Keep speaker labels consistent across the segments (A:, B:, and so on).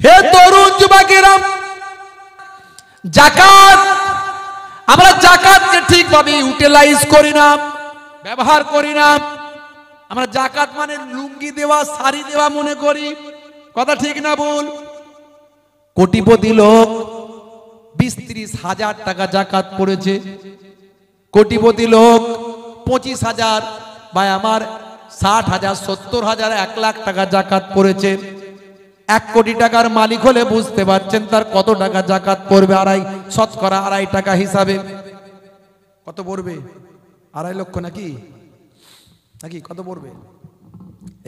A: হে তরুণ যুবকেরা, যাকাত, আমরা যাকাতকে ঠিকভাবে ইউটিলাইজ করি না, ব্যবহার করি না। আমরা যাকাত মানে লুঙ্গি দেওয়া, শাড়ি দেওয়া মনে করি। কথা ঠিক না ভুল? কোটিপতি লোক 20-30 হাজার টাকা যাকাত পড়েছে, কোটিপতি লোক 25,000 বা আমার 60,000, 70,000, 1 লাখ টাকা যাকাত পড়েছে। 1 কোটি টাকার মালিক হলে বুঝতে পারছেন তার কত টাকা যাকাত পড়বে। শতকরা 2.5 টাকা হিসাবে কত পড়বে? 2.5 লক্ষ নাকি নাকি কত পড়বে?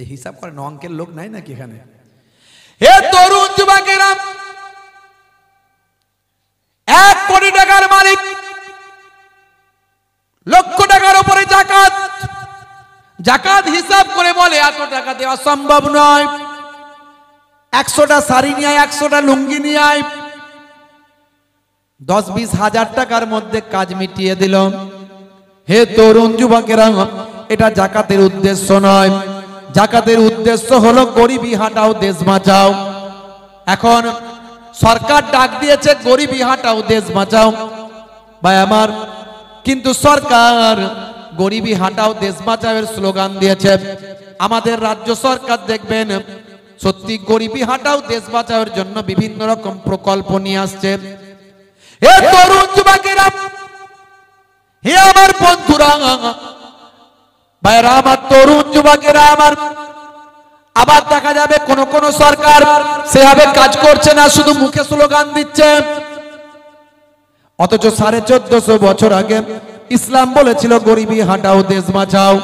A: এই হিসাব করেন, অঙ্কের লোক নাই নাকি এখানে? হে তরুণ যুবকেরা, 1 কোটি টাকার মালিক, লক্ষ টাকার উপরে যাকাত। যাকাত হিসাব করে বলে এত টাকা দেওয়া সম্ভব নয়। 100টা শাড়ি নিয়ে আয়, 100টা লুঙ্গি নিয়ে আয়, 10-20 হাজার টাকার মধ্যে কাজ মিটিয়ে দিল। হে তরুণ যুবকেরা, এটা যাকাতের উদ্দেশ্য নয়। যাকাতের উদ্দেশ্য হলো গরিবি হাটাও, দেশ বাঁচাও। এখন সরকার ডাক দিয়েছে গরিবি হাটাও, দেশ বাঁচাও। ভাই আমার, কিন্তু সরকার গরিবি হাটাও, দেশ বাঁচাও এর স্লোগান দিয়েছে। আমাদের রাজ্য সরকার দেখবেন সত্যি গরিবি হাটাও, দেশ বাঁচাওয়ের জন্য বিভিন্ন রকম প্রকল্প নিয়ে আসছে। হে তরুণ যুবকেরা, হে আমার বন্ধুরা, ভাইরা আমার, তরুণ যুবকেরা আমার, আবার দেখা যাবে কোন কোন সরকার সেভাবে কাজ করছে না, শুধু মুখে স্লোগান দিচ্ছে। অথচ 1450 বছর আগে ইসলাম বলেছিল গরিবি হাটাও, দেশ বাঁচাও।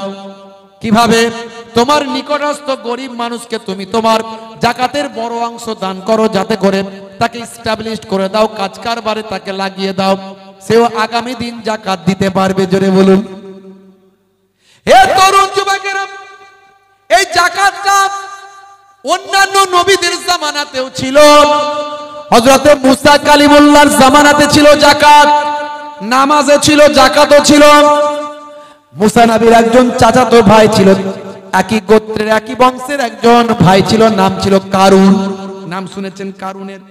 A: কিভাবে? তোমার নিকটস্থ গরিব মানুষকে তুমি তোমার যাকাতের বড় অংশ দান করো, যাতে করে তাকে এস্টাবলিশ করে দাও, কাজ কারবারে তাকে লাগিয়ে দাও, সেও আগামী দিন যাকাত দিতে পারবে। জোরে বলুন। হে তরুণ যুবকেরা, এই যাকাতটা অন্যান্য নবীদের জামানাতেও ছিল। হযরত মুসা কালিমুল্লাহর জামানাতে ছিল যাকাত, নামাজে ছিল, যাকাতও ছিল। মুসা নবীর একজন চাচাতো ভাই ছিল, একই গোত্রের, একই বংশের একজন ভাই ছিল, নাম ছিল কারুন। নাম শুনেছেন কারুনের?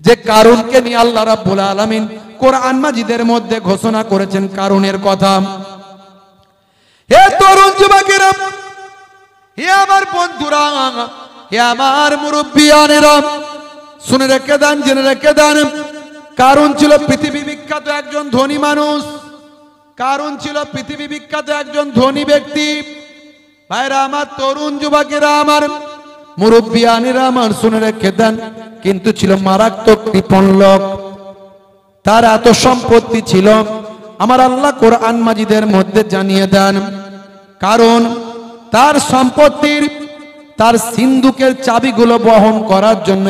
A: যে কারুনকে নিয়ে আল্লাহ রাব্বুল আলামিন কোরআন মাজিদের মধ্যে ঘোষণা করেছেন কারুনের কথা। হে তরুণ যুবকেরা, হে আমার বন্ধুরা, হে আমার মুরব্বিয়ানেরা, শুনে রেখে দেন, জেনে রেখে দেন, কারুন ছিল পৃথিবী বিখ্যাত একজন ধনী মানুষ। কারুন ছিল পৃথিবী বিখ্যাত একজন ধনী ব্যক্তি। ভাইরা আমার, তরুণ যুবকেরা আমার, মুরব্বিয়ানেরা আমার, শুনে রেখে দেন, কিন্তু ছিল মারাত্মক কৃপণ লোক। তার এত সম্পত্তি ছিল, আমার আল্লাহ কোরআন মাজিদের মধ্যে জানিয়ে দেন, কারণ তার সম্পত্তির, তার সিন্ধুকের চাবিগুলো বহন করার জন্য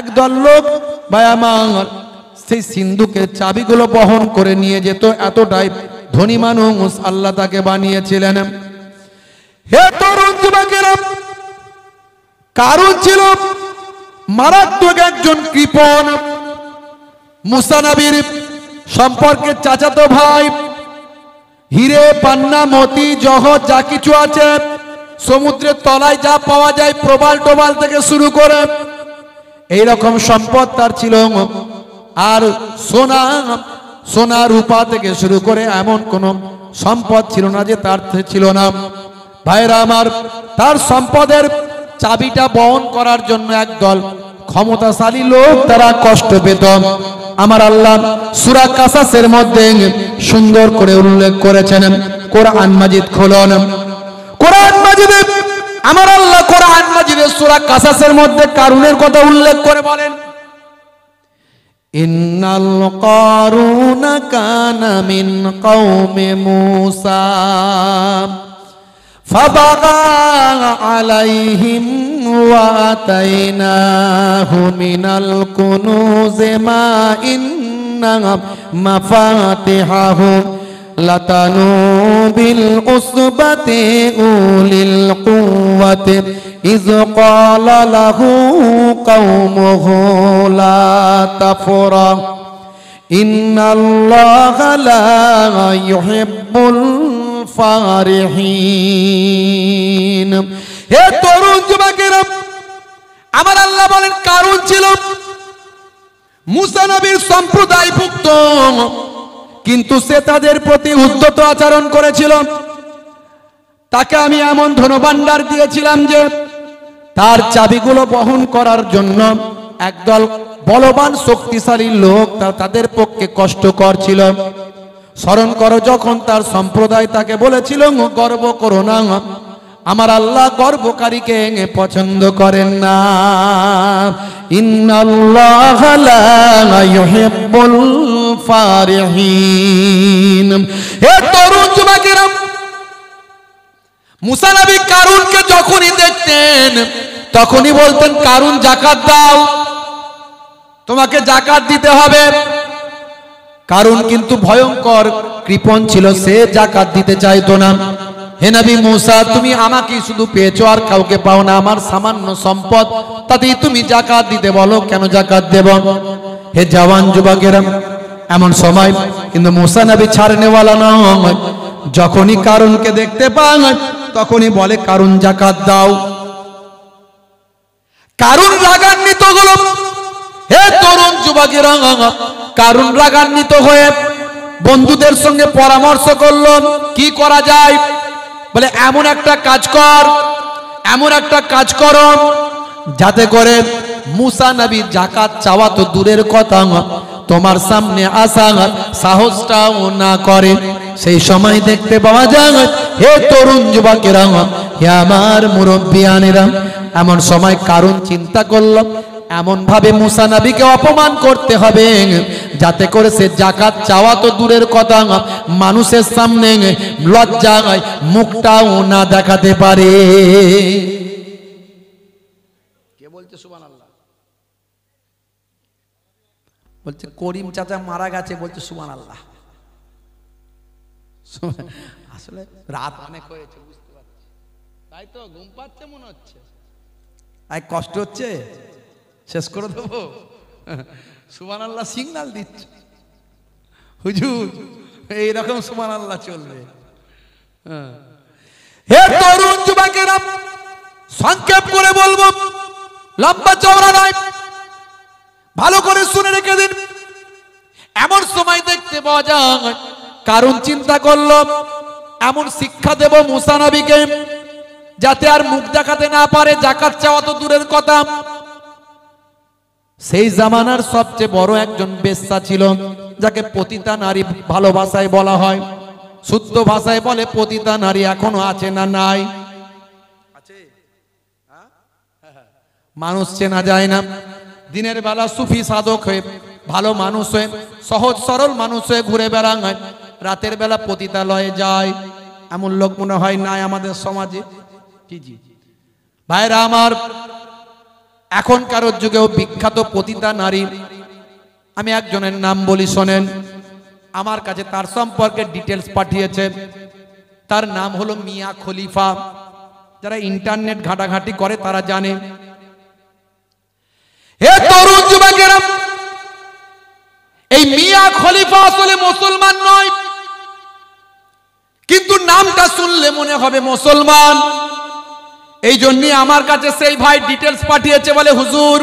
A: একদল লোক ভাই আমার সেই সিন্ধুকের চাবিগুলো বহন করে নিয়ে যেত। এতটাই ধনী মানুষ আল্লাহ তাকে বানিয়েছিলেন। হে তরুণ যুবকেরা, কারুন ছিল মারাত্মক একজন কৃপণ। মুসা নবীর সম্পর্কে চাচাতো ভাই, হিরে, পান্না, মতি, জহর যা কিছু আছে, সমুদ্রের তলায় যা পাওয়া যায়, প্রবাল টোবাল থেকে শুরু করে এইরকম সম্পদ তার ছিল। আর সোনা রূপা থেকে শুরু করে এমন কোন সম্পদ ছিল না যে তার ছিল না। ভাইরা আমার, তার সম্পদের চাবিটা বহন করার জন্য একদল ক্ষমতাশালী লোক তারা কষ্ট পেত। আমার আল্লাহ সূরা কাসাসের মধ্যে সুন্দর করে উল্লেখ করেছেন। কোরআন মাজিদ খোলন, কোরআন মাজিদে আমার আল্লাহ কোরআন মাজিদে সূরা কাসাসের মধ্যে কারুনের কথা উল্লেখ করে বলেন, ইন্নাল কারুনা কানা মিন কওমি মূসা ফাবাগা আলাইহিম ওয়া আতাইনাহু মিনাল কুনুজি মা ইন্না মাফাতিহাহু লাতানু বিল উসবাতি উলিল কুওয়াতি ইয ক্বালা লাহু কওমুহু লা তাফরাহ ইন্নাল্লাহা লা ইউহিব্বুল ফারিহিন। হে তরুণ যুবকেরা, আমার আল্লাহ বলেন কারণ ছিল মুসা নবীর সম্প্রদায়ভুক্ত, কিন্তু সে তাদের প্রতি উদ্ধত আচরণ করেছিল। তাকে আমি এমন ধনভাণ্ডার দিয়েছিলাম যে তার চাবিগুলো বহন করার জন্য একদল বলবান শক্তিশালী লোক তাদের পক্ষে কষ্টকর ছিল। স্মরণ করো যখন তার সম্প্রদায় তাকে বলেছিল গর্ব করো না, আমার আল্লাহ গর্বকারীকে পছন্দ করেন না। ইন্নাল্লাহা লা ইউহিব্বুল ফারিহিন। হে তরুণ যুবকেরা, মুসা নবী কারুনকে যখনই দেখতেন তখনই বলতেন কারুন যাকাত দাও, তোমাকে যাকাত দিতে হবে। কারুন কিন্তু ভয়ঙ্কর কৃপণ ছিল, সে যাকাত দিতে চাইতো না। হে নবী মুসা, তুমি আমাকে শুধু পেয়েছো আর কাউকে পাও না, আমার সামান্য সম্পদ, তাতেই তুমি যাকাত দিতে বলো, কেন যাকাত দেব? হে জওয়ান যুবকেরা, এমন সময় কিন্তু মুসা নবী ছাড়নেওয়ালা নয়। যখনই কারুনকে দেখতে পায় তখনই বলে কারুন যাকাত দাও। কারুন রাগান্বিত হলো। হে তরুণ যুবকেরা, কারুন রাগান্বিত হয়ে বন্ধুদের সঙ্গে পরামর্শ করলো কি করা যায়। বলে এমন একটা কাজ কর, এমন একটা কাজ করো যাতে করে মুসা নবী যাকাত চাওয়া তো দূরের কথা, তোমার সামনে আসা সাহসটাও না করে। সেই সময় দেখতে পাওয়া যায়, হে তরুণ যুবকেরা, হে আমার মুরব্বিয়ানেরা, এমন সময় কারুন চিন্তা করল এমন ভাবে মুসা নবীকে অপমান করতে হবে যাতে করে সে যাকাত চাওয়া তো দূরের কথা, মানুষের সামনে লজ্জায় মুখটাও না দেখাতে পারে। কে বলছে সুবহানাল্লাহ? বলছে করিম চাচা মারা গেছে, বলছে সুবহানাল্লাহ। আসলে রাত অনেক হয়েছে, বুঝতে পারছি, তাই তো ঘুম পাচ্ছে মনে হচ্ছে। আই কষ্ট হচ্ছে, শেষ করে দেবো। সুবহানাল্লাহ সিগন্যাল দিচ্ছে হুজুর, এইরকম সুবহানাল্লাহ চলবে। হে তরুণ যুবকেরা, সংক্ষেপ করে বলবো, লম্বা চওড়া নয়, ভালো করে শুনে রেখে দিন। এমন সময় দেখতে পাওয়া যায় কারুন চিন্তা করলো এমন শিক্ষা দেব মুসা নবীকে যাতে আর মুখ দেখাতে না পারে, যাকাত চাওয়া তো দূরের কথা। সেই জামানার সবচেয়ে বড় একজন বেশ্যা ছিল, যাকে পতিতা নারী ভালোবাসায় বলা হয়, শুদ্ধ ভাষায় বলে পতিতা নারী। এখনো আছে না নাই? মানুষ চেনা যায় না। দিনের বেলা সুফি সাধক হয়ে, ভালো মানুষ হয়ে, সহজ সরল মানুষ হয়ে ঘুরে বেড়ায়, রাতের বেলা পতিতালয়ে যায়। এমন লোক মনে হয় নাই আমাদের সমাজে? জি জি ভাইরা আমার, এখনকার যুগেও বিখ্যাত পতিতা নারী, আমি একজনের নাম বলি শোনেন। আমার কাছে তার সম্পর্কে ডিটেলস পাঠিয়েছে। তার নাম হলো মিয়া খলিফা। যারা ইন্টারনেট ঘাটাঘাটি করে তারা জানে। হে তরুণ যুবকেরা, এই মিয়া খলিফা আসলে মুসলমান নয়, কিন্তু নামটা শুনলে মনে হবে মুসলমান। এই জন্য আমার কাছে সেই ভাই ডিটেলস পাঠিয়েছে, বলে হুজুর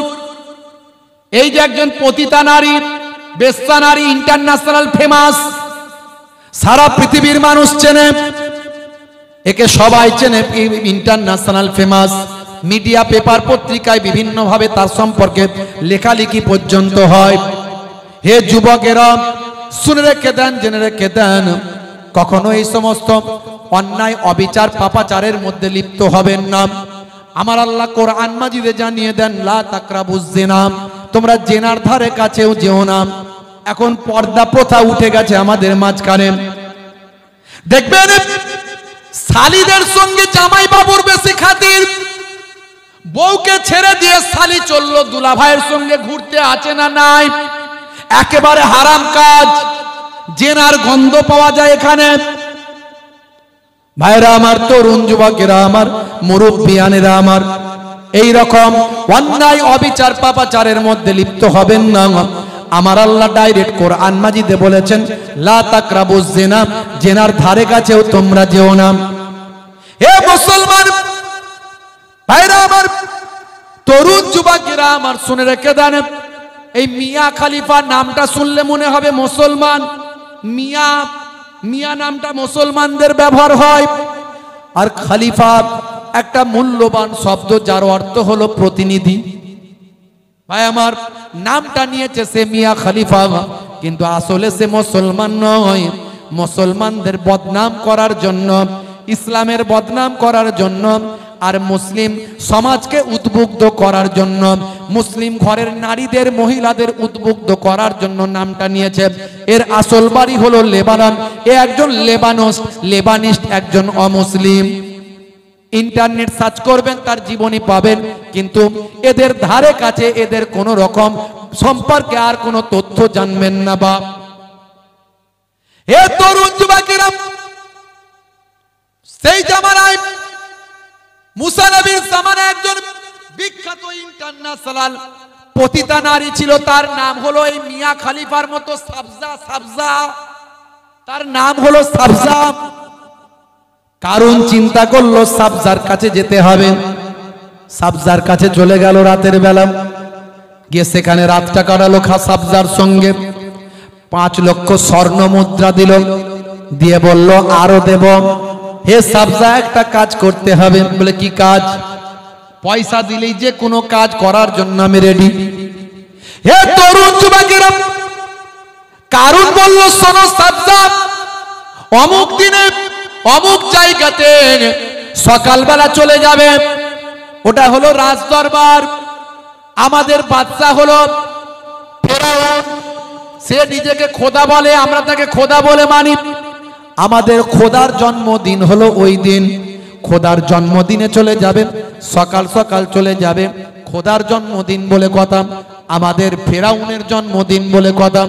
A: এই যে একজন পতিতা নারী, বেশ্যা নারী, ইন্টারন্যাশনাল ফেমাস, সারা পৃথিবীর মানুষ চেনে একে, সবাই চেনে, ইন্টারন্যাশনাল ফেমাস। মিডিয়া, পেপার, পত্রিকায় বিভিন্ন ভাবে তার সম্পর্কে লেখালেখি পর্যন্ত হয়। হে যুবকেরা, শুনে রেখে দেন, জেনে রেখে দেন, কখনো এই সমস্ত অন্যায়, অবিচার, পাপাচারের মধ্যে লিপ্ত হবেন না। আমার আল্লাহ কোরআন মাজিদে জানিয়ে দেন, লা তাকরাবুজ জিনা, তোমরা জেনার ধারে কাছেও যেও না। এখন পর্দা প্রথা উঠে গেছে আমাদের মাঝখানে। দেখবেন শালীদের সঙ্গে জামাই বাবুর বেশি খাতির, বউকে ছেড়ে দিয়ে শালী চললো দুলা ভাইয়ের সঙ্গে ঘুরতে, আছে না নাই? একেবারে হারাম কাজ, জেনার গন্ধ পাওয়া যায় এখানে। ভাইরা আমার, তরুণ যুবকেরা আমার, মুরব্বিয়ানেরা আমার, এই রকম অন্যায়, অবিচার, পাপাচারের মধ্যে লিপ্ত হবেন না। আমার আল্লাহ ডাইরেক্ট কোরআন মাজিদে বলেছেন, লা তাকরাবুজ জিনা, জেনার ধারে কাছেও তোমরা যেও না। হে মুসলমান ভাইরা আমার, তরুণ যুবকেরা আমার শুনে রেখে দেন, এই মিয়া খলিফা নামটা শুনলে মনে হবে মুসলমান। মিয়া মিয়া নামটা মুসলমানদের ব্যবহার হয়, আর খলিফা একটা মূল্যবান শব্দ যার অর্থ হলো প্রতিনিধি। ভাই আমার, নামটা নিয়েছে সে মিয়া খলিফা, কিন্তু আসলে সে মুসলমান নয়। মুসলমানদের বদনাম করার জন্য, ইসলামের বদনাম করার জন্য, আর মুসলিম সমাজকে উদ্বুদ্ধ করার জন্য, মুসলিম ঘরের নারীদের মহিলাদের উদ্বুদ্ধ করার জন্য নামটা নিয়েছে। এর আসল বাড়ি হলো লেবানন। এ একজন লেবানিস্ট, একজন অমুসলিম। ইন্টারনেট সার্চ করবেন, তার জীবনী পাবেন, কিন্তু এদের ধারে কাছে এদের কোন রকম সম্পর্কে আর কোন তথ্য জানবেন না। বা হে তরুণ যুবকেরা, সেই জামানায় মুসা নবীর জামানায় একজন বিখ্যাত ইন্টারন্যাশনাল পতিতা নারী ছিল, তার নাম হলো এই মিয়া খলিফার মতো সাবজা। তার নাম হলো সাবজা। কারণ চিন্তা করলো সাবজার কাছে যেতে হবে। সাবজার কাছে চলে গেল রাতের বেলা, গিয়ে সেখানে রাতটা কাটালো সাবজার সঙ্গে। 5 লক্ষ স্বর্ণ মুদ্রা দিল, দিয়ে বলল আরো দেব। হে সাবজা, একটা কাজ করতে হবে। বলে কি কাজ? পয়সা দিলেই যে কোনো কাজ করার জন্য আমি রেডি। হে তরুণ যুবকেরা, কারণ বলল শোনো সাবজা, অমুক দিনে অমুক জায়গাতে সকালবেলা চলে যাবে। ওটা হলো রাজদরবার। আমাদের বাদশা হলো ফেরাউন, সে নিজেকে খোদা বলে, আমরা তাকে খোদা বলে মানি। আমাদের খোদার জন্মদিন হলো ওই দিন। খোদার জন্মদিনে চলে যাবে, সকাল সকাল চলে যাবে। খোদার জন্মদিন বলে কথা, আমাদের ফেরাউনের জন্মদিন বলে কথা।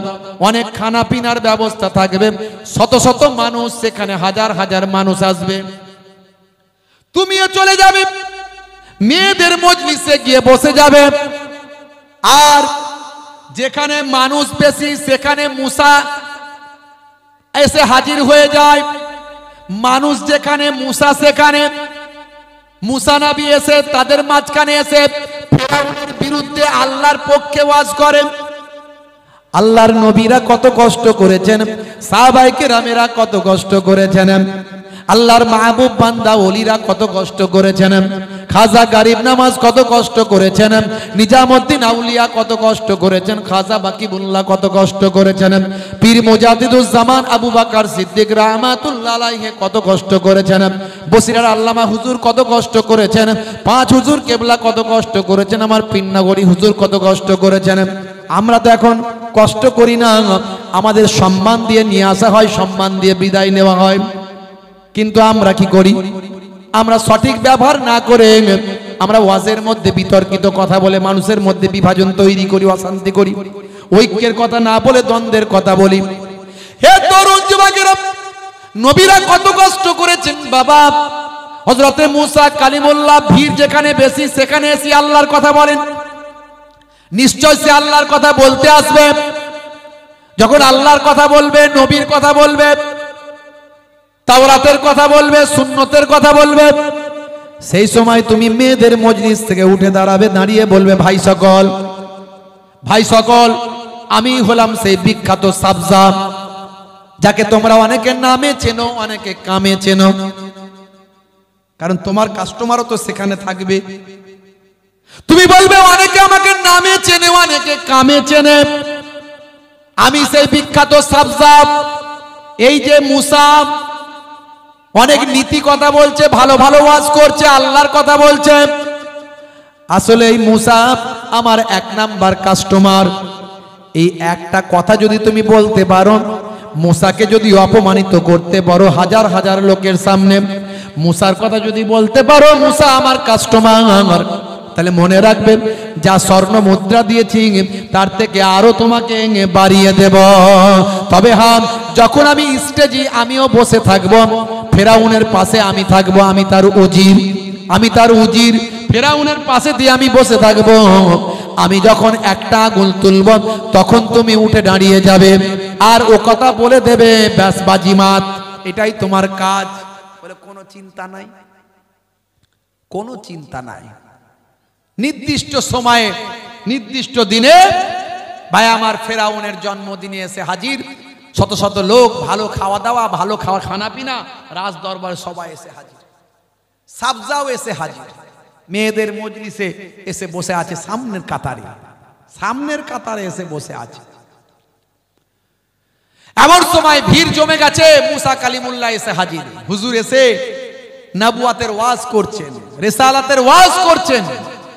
A: অনেক খানা পিনার ব্যবস্থা থাকবে, শত শত মানুষ সেখানে, হাজার হাজার মানুষ আসবে। তুমিও চলে যাবে, মেয়েদের মজলিসে গিয়ে বসে যাবে। আর যেখানে মানুষ বেশি সেখানে মুসা এসে হাজির হয়ে যায়। মানুষ যেখানে মুসা সেখানে। মুসা নবী এসে তাদের মাঝখানে এসে ফেরাউনের বিরুদ্ধে আল্লাহর পক্ষে ওয়াজ করেন। আল্লাহর নবীরা কত কষ্ট করেছেন, সাহাবায়ে কেরামেরা কত কষ্ট করেছেন, আল্লাহর মাহবুব বান্দা ওলিরা কত কষ্ট করেছেন, খাজা গরিব নামাজ কত কষ্ট করেছেন, নিজামউদ্দিন আউলিয়া কত কষ্ট করেছেন, খাজা বাকিবুল্লাহ কত কষ্ট করেছেন, পীর মুজাদ্দিদুজ্জামান আবু বকর সিদ্দিক রাহমাতুল্লাহ আলাইহি কত কষ্ট করেছেন, বসিরার আল্লামা হুজুর কত কষ্ট করেছেন, 5 হুজুর কেবলা কত কষ্ট করেছেন, আমার পিন্নাগড়ি হুজুর কত কষ্ট করেছেন। আমরা তো এখন কষ্ট করি না, আমাদের সম্মান দিয়ে নিয়ে আসা হয়, সম্মান দিয়ে বিদায় নেওয়া হয়। কিন্তু আমরা কি করি? আমরা সঠিক ব্যবহার না করে আমরা ওয়াজের মধ্যে বিতর্কিত কথা বলে মানুষের মধ্যে বিভাজন তৈরি করি, অশান্তি করি, ঐক্যের কথা না বলে দ্বন্দ্বের কথা বলি। হে তরুণ যুবকেরা, নবীরা কত কষ্ট করেছেন বাবা। হযরতে মুসা কালিমুল্লাহ ভিড় যেখানে বেশি সেখানে এসে আল্লাহর কথা বলেন। নিশ্চয় সে আল্লাহর কথা বলতে আসবে। যখন আল্লাহর কথা বলবে, নবীর কথা বলবে, তাওরাতের কথা বলবে, সুন্নতের কথা বলবে, সেই সময় তুমি মেয়েদের মজলিস থেকে উঠে দাঁড়াবে, দাঁড়িয়ে বলবে ভাই সকল, আমি হলাম সেই বিখ্যাত সাবজা, যাকে তোমরা অনেকে নামে চেনো, অনেকে কামে চেনো। কারণ তোমার কাস্টমারও তো সেখানে থাকবে। তুমি বলবে অনেকে আমাকে নামে চেনে, অনেকে কামে চেনে। আমি সেই বিখ্যাত সাবজা। এই যে মুসা অনেক নীতি কথা বলছে, ভালো ভালো ওয়াজ করছে, আল্লাহর কথা বলছে। আসলে এই মুসা আমার 1 নাম্বার কাস্টমার। এই একটা কথা যদি তুমি বলতে পারো, মুসাকে যদি অপমানিত করতে পারো হাজার হাজার লোকের সামনে, মুসার কথা যদি বলতে পারো মুসা আমার কাস্টমার, তাহলে মনে রাখবেন যা স্বর্ণ মুদ্রা দিয়েছি তার থেকে আরো তোমাকে বাড়িয়ে দেব। তবে হ্যাঁ, যখন আমি স্টেজে আমিও বসে থাকবো, ফেরাউনের পাশে আমি থাকবো, আমি তার উজির, ফেরাউনের পাশে দিয়ে আমি বসে থাকবো। আমি যখন একটা আঙুল তুলব তখন তুমি উঠে দাঁড়িয়ে যাবে আর ও কথা বলে দেবে, ব্যাস বাজিমাত, এটাই তোমার কাজ। বলে কোনো চিন্তা নাই, কোনো চিন্তা নাই। নির্দিষ্ট সময়ে নির্দিষ্ট দিনে ভাই আমার ফেরাউনের জন্মদিনে এসে হাজির, শত শত লোক, ভালো খাওয়া দাওয়া, ভালো খানা পিনা, রাজ দরবার সবাই এসে হাজির। সাবজাও এসে হাজির, মেয়েদের মজলিসে এসে বসে আছে সামনের কাতারে, সামনের কাতারে এসে বসে আছে। এমন সময় ভিড় জমে গেছে, মুসা কালিমুল্লাহ এসে হাজির। হুজুর এসে নবুয়াতের ওয়াজ করছেন, রিসালাতের ওয়াজ করছেন,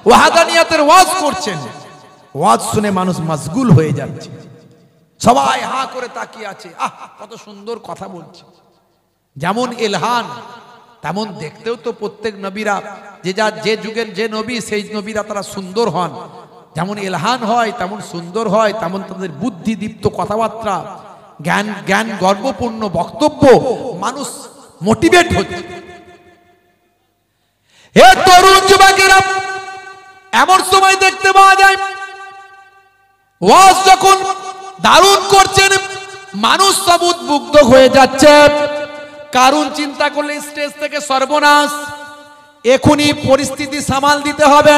A: ওয়াহাদানিয়াতের ওয়াজ করছেন। ওয়াজ শুনে মানুষ মশগুল হয়ে যাচ্ছে, সবাই হাঁ করে তাকিয়ে আছে। আহ, কত সুন্দর কথা বলছে। যেমন ইলহান তেমন দেখতেও তো প্রত্যেক নবীরা যে যুগের যে নবী সেই নবীরা তারা সুন্দর হন। যেমন ইলহান হয় তেমন সুন্দর হয়, তেমন তাদের বুদ্ধিদীপ্ত কথাবার্তা, জ্ঞান গর্বপূর্ণ বক্তব্য, মানুষ মোটিভেট হচ্ছে। হে তরুণ যুবকেরা, এমন সময় দেখতে পাওয়া যায় ওয়াজ যখন দারুণ করছেন, মানুষ সব উদ্বুদ্ধ হয়ে যাচ্ছে। কারণ চিন্তা করলে স্টেজ থেকে সর্বনাশ, এখনই পরিস্থিতি সামাল দিতে হবে,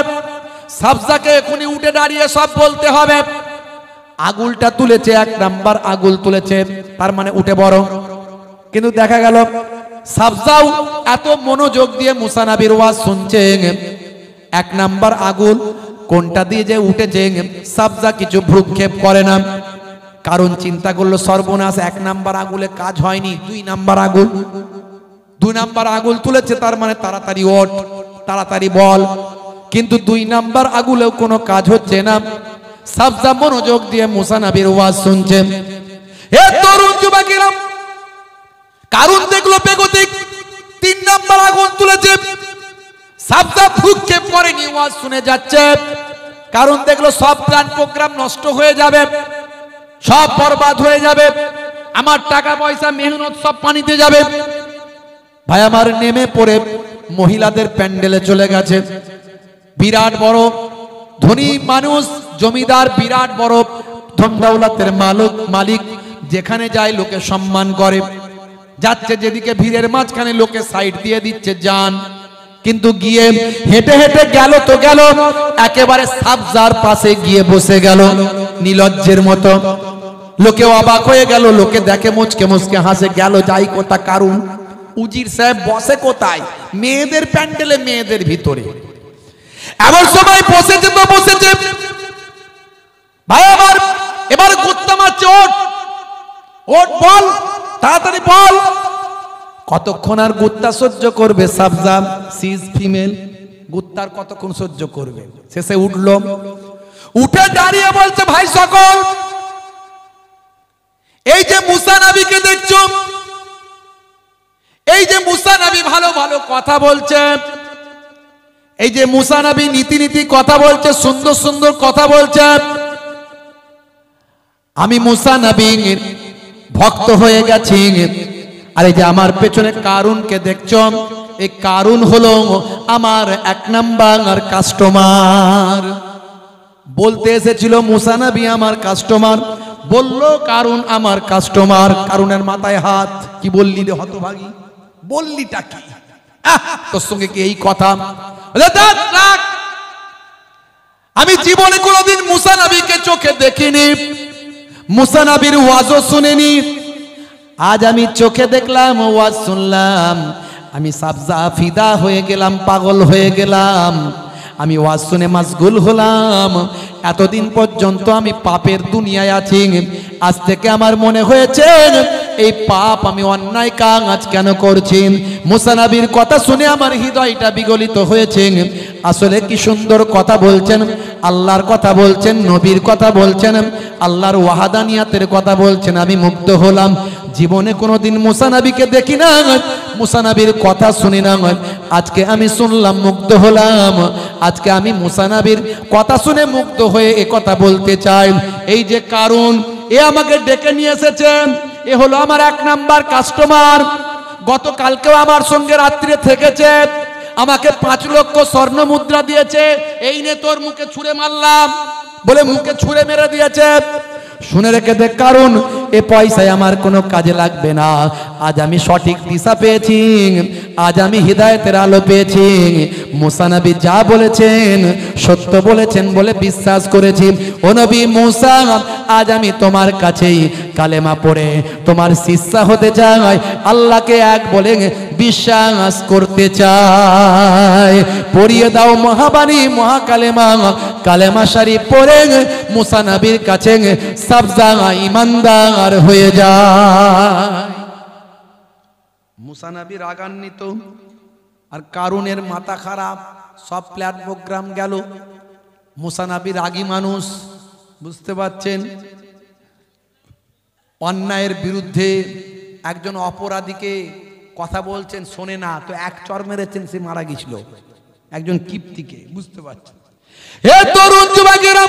A: সাবজাকে এখনই উঠে দাঁড়িয়ে সব বলতে হবে। আগুলটা তুলেছে, এক নাম্বার আগুল তুলেছে, তার মানে উঠে বড়। কিন্তু দেখা গেল সাবজাও এত মনোযোগ দিয়ে মুসা নবীর ওয়াজ শুনছেন, এক নাম্বার আগুল কোনটা দিয়ে যে উঠেছে সাবজা কিছু ভ্রুক্ষেপ করে না। কারণ চিন্তা করলো সর্বনাশ, এক নাম্বার আগুলে কাজ হয়নি, দুই নাম্বার আগুল তুলেছে, তার মানে তাড়াতাড়ি ওঠ, তাড়াতাড়ি বল। কিন্তু দুই নাম্বার আগুলেও কোনো কাজ হচ্ছে না। সাবজা মনোযোগ দিয়ে মুসা নবীর ওয়াজ শুনছে। হে তরুণ যুবকেরা, কারণ দেখলো বেগতিক, তিন নাম্বার আগুন তুলেছে, সাবজা ভ্রুক্ষেপ করেনি, ওয়াজ শুনে যাচ্ছে। কারণ দেখলো সব প্ল্যান প্রোগ্রাম নষ্ট হয়ে যাবে, সব বরবাদ হয়ে যাবে, আমার টাকা পয়সা মেহনত সব পানিতে যাবে। ভাই আমার নেমে পড়ে মহিলাদের প্যান্ডেলে চলে গেছে। বিরাট বড় ধনী মানুষ, জমিদার, বিরাট বড় ধন দৌলতের মালিক, যেখানে যায় লোকে সম্মান করে। যাচ্ছে যেদিকে ভিড়ের মাঝখানে লোকে সাইড দিয়ে দিচ্ছে যান, কিন্তু গিয়ে হেঁটে হেঁটে গেল তো গেল, একেবারে সাবজার পাশে গিয়ে বসে গেল নিলজ্জের মতো। লোকে অবাক হয়ে গেল, লোকে দেখে মুচকে মুচকে হাসে, গেল যাই কোথা। কারণ উজির সাহেব বসে কোথায়? মেয়েদের প্যান্ডেলে, মেয়েদের ভিতরে। এমন সময় বসেছে তো বসেছে, ভাই আমার এবার গুত্তা মারছে, ওঠ ওঠ, বল তাড়াতাড়ি বল। কতক্ষণ আর গুত্তা সহ্য করবে সাবজা? সিজ ফিমেল, গুত্তার কতক্ষণ সহ্য করবে? শেষে উঠল, উঠে দাঁড়িয়ে বলছে, ভাই সকল, এই যে মুসা নবীকে দেখছো, এই যে মুসা নবী ভালো ভালো কথা বলছে, এই যে মুসা নবী নীতি নীতি কথা বলছে, সুন্দর সুন্দর কথা বলছে, আমি মুসা নবীর ভক্ত হয়ে গেছি। আর এই যে আমার পেছনে কারুনকে দেখছো, এই কারুন হলো আমার এক নাম্বার কাস্টমার। বলতে এসেছিল মুসা নবী আমার কাস্টমার, বললো কারুন আমার কাস্টমার। কারুনের মাথায় হাত। কি বললি রে হতভাগী, বললিটা কি? তোর সঙ্গে কি এই কথা? আমি জীবনে কোনোদিন মুসা নবীকে চোখে দেখিনি, মুসা নবীর ওয়াজও শুনিনি। আজ আমি চোখে দেখলাম, ওয়াজ শুনলাম, আমি সাবজা ফিদা হয়ে গেলাম, পাগল হয়ে গেলাম। আমি ওয়াজ শুনে মশগুল হলাম। এতদিন পর্যন্ত আমি পাপের দুনিয়ায় আছি, আজ থেকে আমার মনে হয়েছে এই পাপ, আমি অন্যায় কাজ কেন করছি। মুসা নবীর কথা শুনে আমার হৃদয়টা বিগলিত হয়েছে। আসলে কি সুন্দর কথা বলছেন, আল্লাহর কথা বলছেন, নবীর কথা বলছেন, আল্লাহর ওয়াহাদানিয়াতের কথা বলছেন। আমি মুগ্ধ হলাম। জীবনে কোনোদিন মুসা নবীকে দেখি না, মুসা নবীর কথা শুনি না, আজকে আমি শুনলাম, মুগ্ধ হলাম। আজকে আমি মুসা নবীর কথা শুনে মুগ্ধ হয়ে এ কথা বলতে চাই। এই যে কারুন, এ আমাকে ডেকে নিয়ে এসেছেন, এ হলো আমার এক নাম্বার কাস্টমার। গতকালকেও আমার সঙ্গে রাত্রিরে থেকেছে, আমাকে 5 লক্ষ স্বর্ণ মুদ্রা দিয়েছে। এই নে তোর মুখে ছুঁড়ে মারলাম বলে মুখে ছুঁড়ে মেরে দিয়েছে। শুনে রেখে দে, কারণ এ পয়সায় আমার কোনো কাজে লাগবে না। আজ আমি সঠিক দিশা পেয়েছি, আজ আমি হিদায়াতের আলো পেয়েছি। মুসা নবী যা বলেছেন সত্য বলেছেন বলে বিশ্বাস করেছি। ও নবী মুসা, আজ আমি তোমার কাছেই কালেমা পড়ে তোমার শিষ্য হতে চাই, আল্লাহকে এক বলে বিশ্বাস করতে চাই। পড়িয়ে দাও মহাবাণী মহাকালেমা, কালেমা শরীফ পড়ে মুসা নবীর কাছে সবজা ইমানদার হয়ে যায়। মুসা নবী রাগান্বিত, আর কারুনের মাথা খারাপ, সব প্ল্যান প্রোগ্রাম গেল। মুসা নবী রাগী মানুষ, বুঝতে পারছেন। অন্যায়ের বিরুদ্ধে একজন অপরাধীকে কথা বলছেন, শোনে না, তো এক চর মেরেছেন, সে মারা গেছিল, একজন কিপ্তিকে, বুঝতে পারছেন। হে তরুণ যুবকেরা,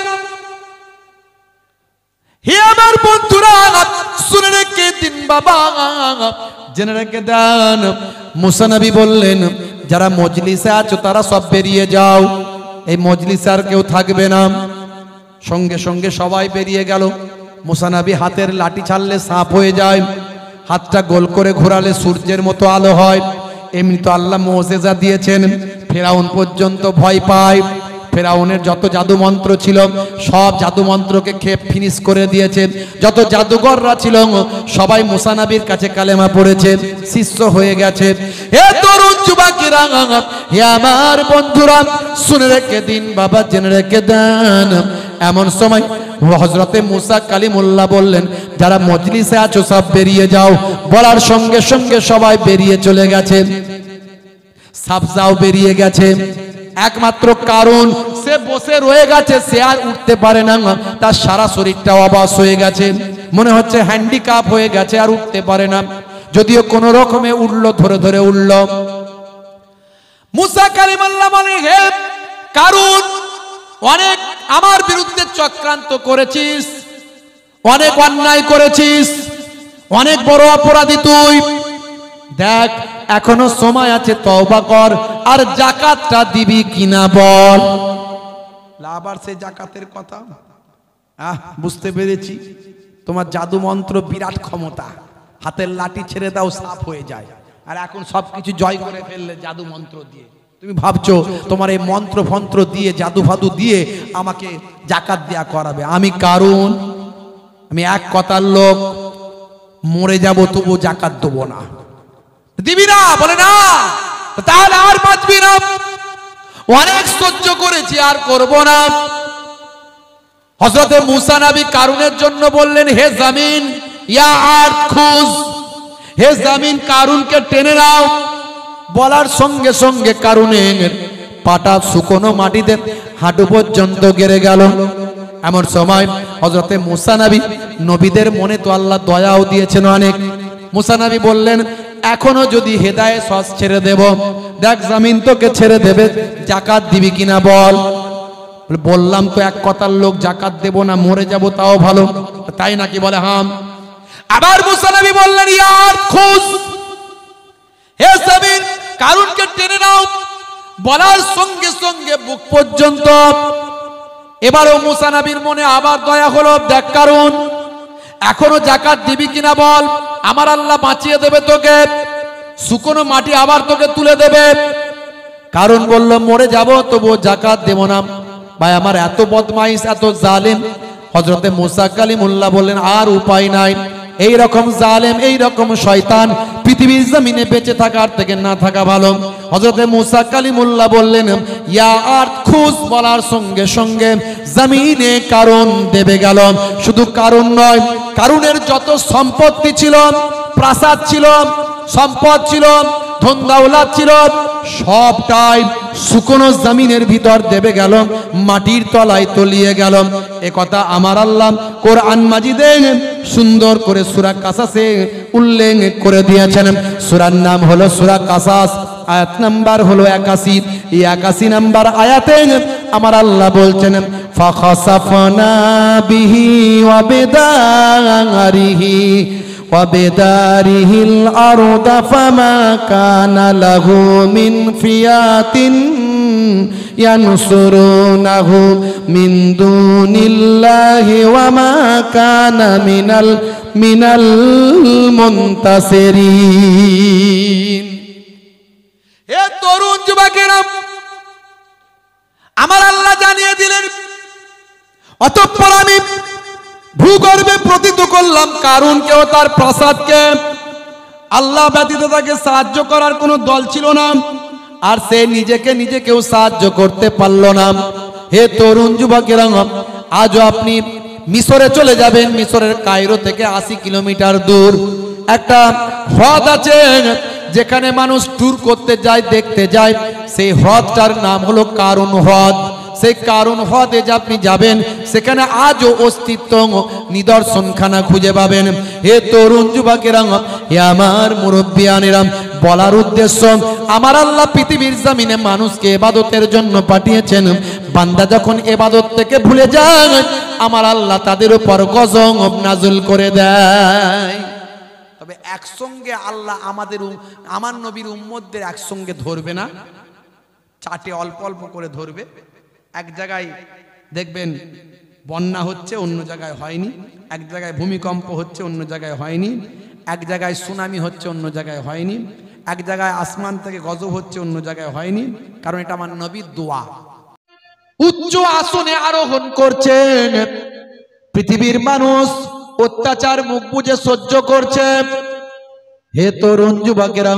A: হে আমার বন্ধুরা, শুনে রেখে দিন বাবা, জেনে রেখে দেন। মুসা নবী বললেন, যারা মজলিসে আছো তারা সব বেরিয়ে যাও, এই মজলিসে আর কেউ থাকবে না। সঙ্গে সঙ্গে সবাই বেরিয়ে গেল। মুসা নবী হাতের লাঠি ছাড়লে সাপ হয়ে যায়, হাতটা গোল করে ঘোরালে সূর্যের মতো আলো হয়। এমনি তো আল্লাহ মুজিজা দিয়েছেন, ফেরাউন পর্যন্ত ভয় পায়। ফেরাউনের যত জাদু মন্ত্র ছিল সব জাদু মন্ত্রকে খেয়ে ফিনিশ করে দিয়েছে। যত জাদুকররা ছিল সবাই মুসা নবীর কাছে কালেমা পড়েছে, শিষ্য হয়ে গেছে। হে তরুণ যুবকেরা, হে আমার বন্ধুরা, শুনে রেখে দিন বাবা, জেনে রেখে দেন। এমন সময় হযরতে মুসা কালিমুল্লাহ বললেন, যারা মজলিসে আছো সব বেরিয়ে যাও। বলার সঙ্গে সঙ্গে সবাই বেরিয়ে চলে গেছে। সাবজাও বেরিয়ে গেছে। একমাত্র কারণ সে বসে রয়ে গেছে, সে আর উঠতে পারে না, তার সারা শরীরটা অবশ হয়ে গেছে, মনে হচ্ছে হ্যান্ডিক্যাপ হয়ে গেছে, আর উঠতে পারে না। যদিও কোন রকমে উঠলো, ধরে ধরে উঠলো। মুসা কালিমুল্লাহ বলে, হে কারণ, অনেক আমার বিরুদ্ধে চক্রান্ত করেছিস, অনেক অন্যায় করেছিস, অনেক বড় অপরাধী তুই। দেখ এখনো সময় আছে, তওবা কর, আর যাকাতটা দিবি কিনা বল। আবার সে যাকাতের কথা, বুঝতে পেরেছি, তোমার জাদু মন্ত্র বিরাট ক্ষমতা, হাতের লাঠি ছেড়ে দাও সাপ হয়ে যায়, আর এখন সবকিছু জয় করে ফেললে জাদু মন্ত্র দিয়ে। তুমি ভাবছো তোমার এই মন্ত্র ফন্ত্র দিয়ে, জাদু ফাদু দিয়ে আমাকে যাকাত দেয়া করাবে। আমি কারণ, আমি এক কথার লোক, মরে যাব তবু যাকাত দেবো না। দিবি না? বলে না, তাহলে আর বাঁচবি না, অনেক সহ্য করেছি, আর করব না। হযরতে মুসা নবী কারুনের জন্য বললেন, হে জমিন, ইয়া আরদ খুজ, হে জমিন কারুনকে টেনে নাও। বলার সঙ্গে সঙ্গে কারুনের পাটা শুকনো মাটিতে হাঁটু পর্যন্ত গেড়ে গেল। এমন সময় হযরতে মুসা নবী, নবীদের মনে তো আল্লাহ দয়াও দিয়েছেন অনেক। মুসা নবী বললেন, এখনো যদি হেদায়েত সস ছেড়ে দেব, দেখ জমিন তোকে ছেড়ে দেবে, যাকাত দিবি কিনা বল। বললাম তো এক কথার লোক, যাকাত দেব না, মরে যাব তাও ভালো, তাই নাকি? বলে হাম। আবার মুসা নবী বললেন, ইয়া আরদ খুজ, হে জমিন কারুনকে টেনে নাও। বলার সঙ্গে সঙ্গে বুক পর্যন্ত। এবারও মুসা নবীর মনে আবার দয়া হলো, দেখ কারুন, এখনো যাকাত দিবি কিনা বল, আমার আল্লাহ বাঁচিয়ে দেবে তোকে, শুকনো মাটি আবার তোকে তুলে দেবে। কারণ বলল, মরে যাব তবু যাকাত দেব না। ভাই আমার এত বদমাইশ, এত জালেম। হযরতে মুসা কালিমুল্লাহ বললেন, আর উপায় নাই, এই রকম জালেম, এই রকম শয়তান পৃথিবীর জমিনে বেঁচে থাকার থেকে না থাকা ভালো। হযরতে মুসা কালিমুল্লাহ বললেন, ইয়া আরদ খুজ। বলার সঙ্গে সঙ্গে জমিনে কারণ দেবে গেল। শুধু কারণ নয়, কারুনের যত সম্পত্তি ছিল, প্রাসাদ ছিল, সম্পদ ছিল, ধন দৌলত ছিল, সবটাই শুকনো জমিনের ভিতর দেবে গেল, মাটির তলায় তলিয়ে গেল। এ কথা আমার আল্লাহ কোরআন মাজিদে সুন্দর করে সূরা কাসাসে উল্লেখ করে দিয়েছেন। সূরার নাম হলো সূরা কাসাস, আয়াত নাম্বার হলো 81। এই 81 নাম্বার আয়াতে আমার আল্লাহ বলছেন, ফাখাসাফনা বিহি ওয়া বিদারিহি وبداره الأرض فما كان له من فئة ইয়ানসুরুনাহু মিন দুনিল্লাহি ওয়া মা কানা মিনাল মুনতাসিরিন। হে তরুণ যুবকেরা, আমার আল্লাহ জানিয়ে দিলেন, অতঃপর আমি ভূগর্ভে প্রতীত করলাম কারুনকে ও তার প্রাসাদকে। আল্লাহ ব্যতীত তাকে সাহায্য করার কোনো দল ছিল না, আর সে নিজে কেউ সাহায্য করতে পারল না। হে তরুণ যুবকেরা, আজও আপনি মিশরে চলে যাবেন। মিশরের কায়রো থেকে 80 কিলোমিটার দূর একটা হ্রদ আছে, যেখানে মানুষ ট্যুর করতে যায়, দেখতে যায়। সেই হ্রদটার নাম হলো কারুন হ্রদ। সেই কারুন হ্রদে যে আপনি যাবেন, সেখানে আজও অস্তিত্ব নিদর্শনখানা খুঁজে পাবেন। হে তরুণ যুবকেরা, হে আমার মুরব্বিয়ানেরা, বলার উদ্দেশ্য, আমার আল্লাহ পৃথিবীর জমিনে মানুষকে ইবাদতের জন্য পাঠিয়েছেন। বান্দা যখন ইবাদত থেকে ভুলে যায়, আমার আল্লাহ তাদের উপর গজব নাযিল করে দেয়। তবে একসঙ্গে আল্লাহ আমার নবীর উম্মতদের একসঙ্গে ধরবে না, চাটে অল্প অল্প করে ধরবে। এক জায়গায় দেখবেন বন্যা হচ্ছে, অন্য জায়গায় হয়নি। এক জায়গায় ভূমিকম্প হচ্ছে, অন্য জায়গায় হয়নি। এক জায়গায় সুনামি হচ্ছে, অন্য জায়গায় হয়নি। এক জায়গায় আসমান থেকে গজব হচ্ছে, অন্য জায়গায় হয়নি। কারণ এটা আমার নবীর দোয়া। উচ্চ আসনে আরোহণ করছেন, পৃথিবীর মানুষ অত্যাচার মুখ বুজে সহ্য করছে। হে তরুণ যুবকেরা,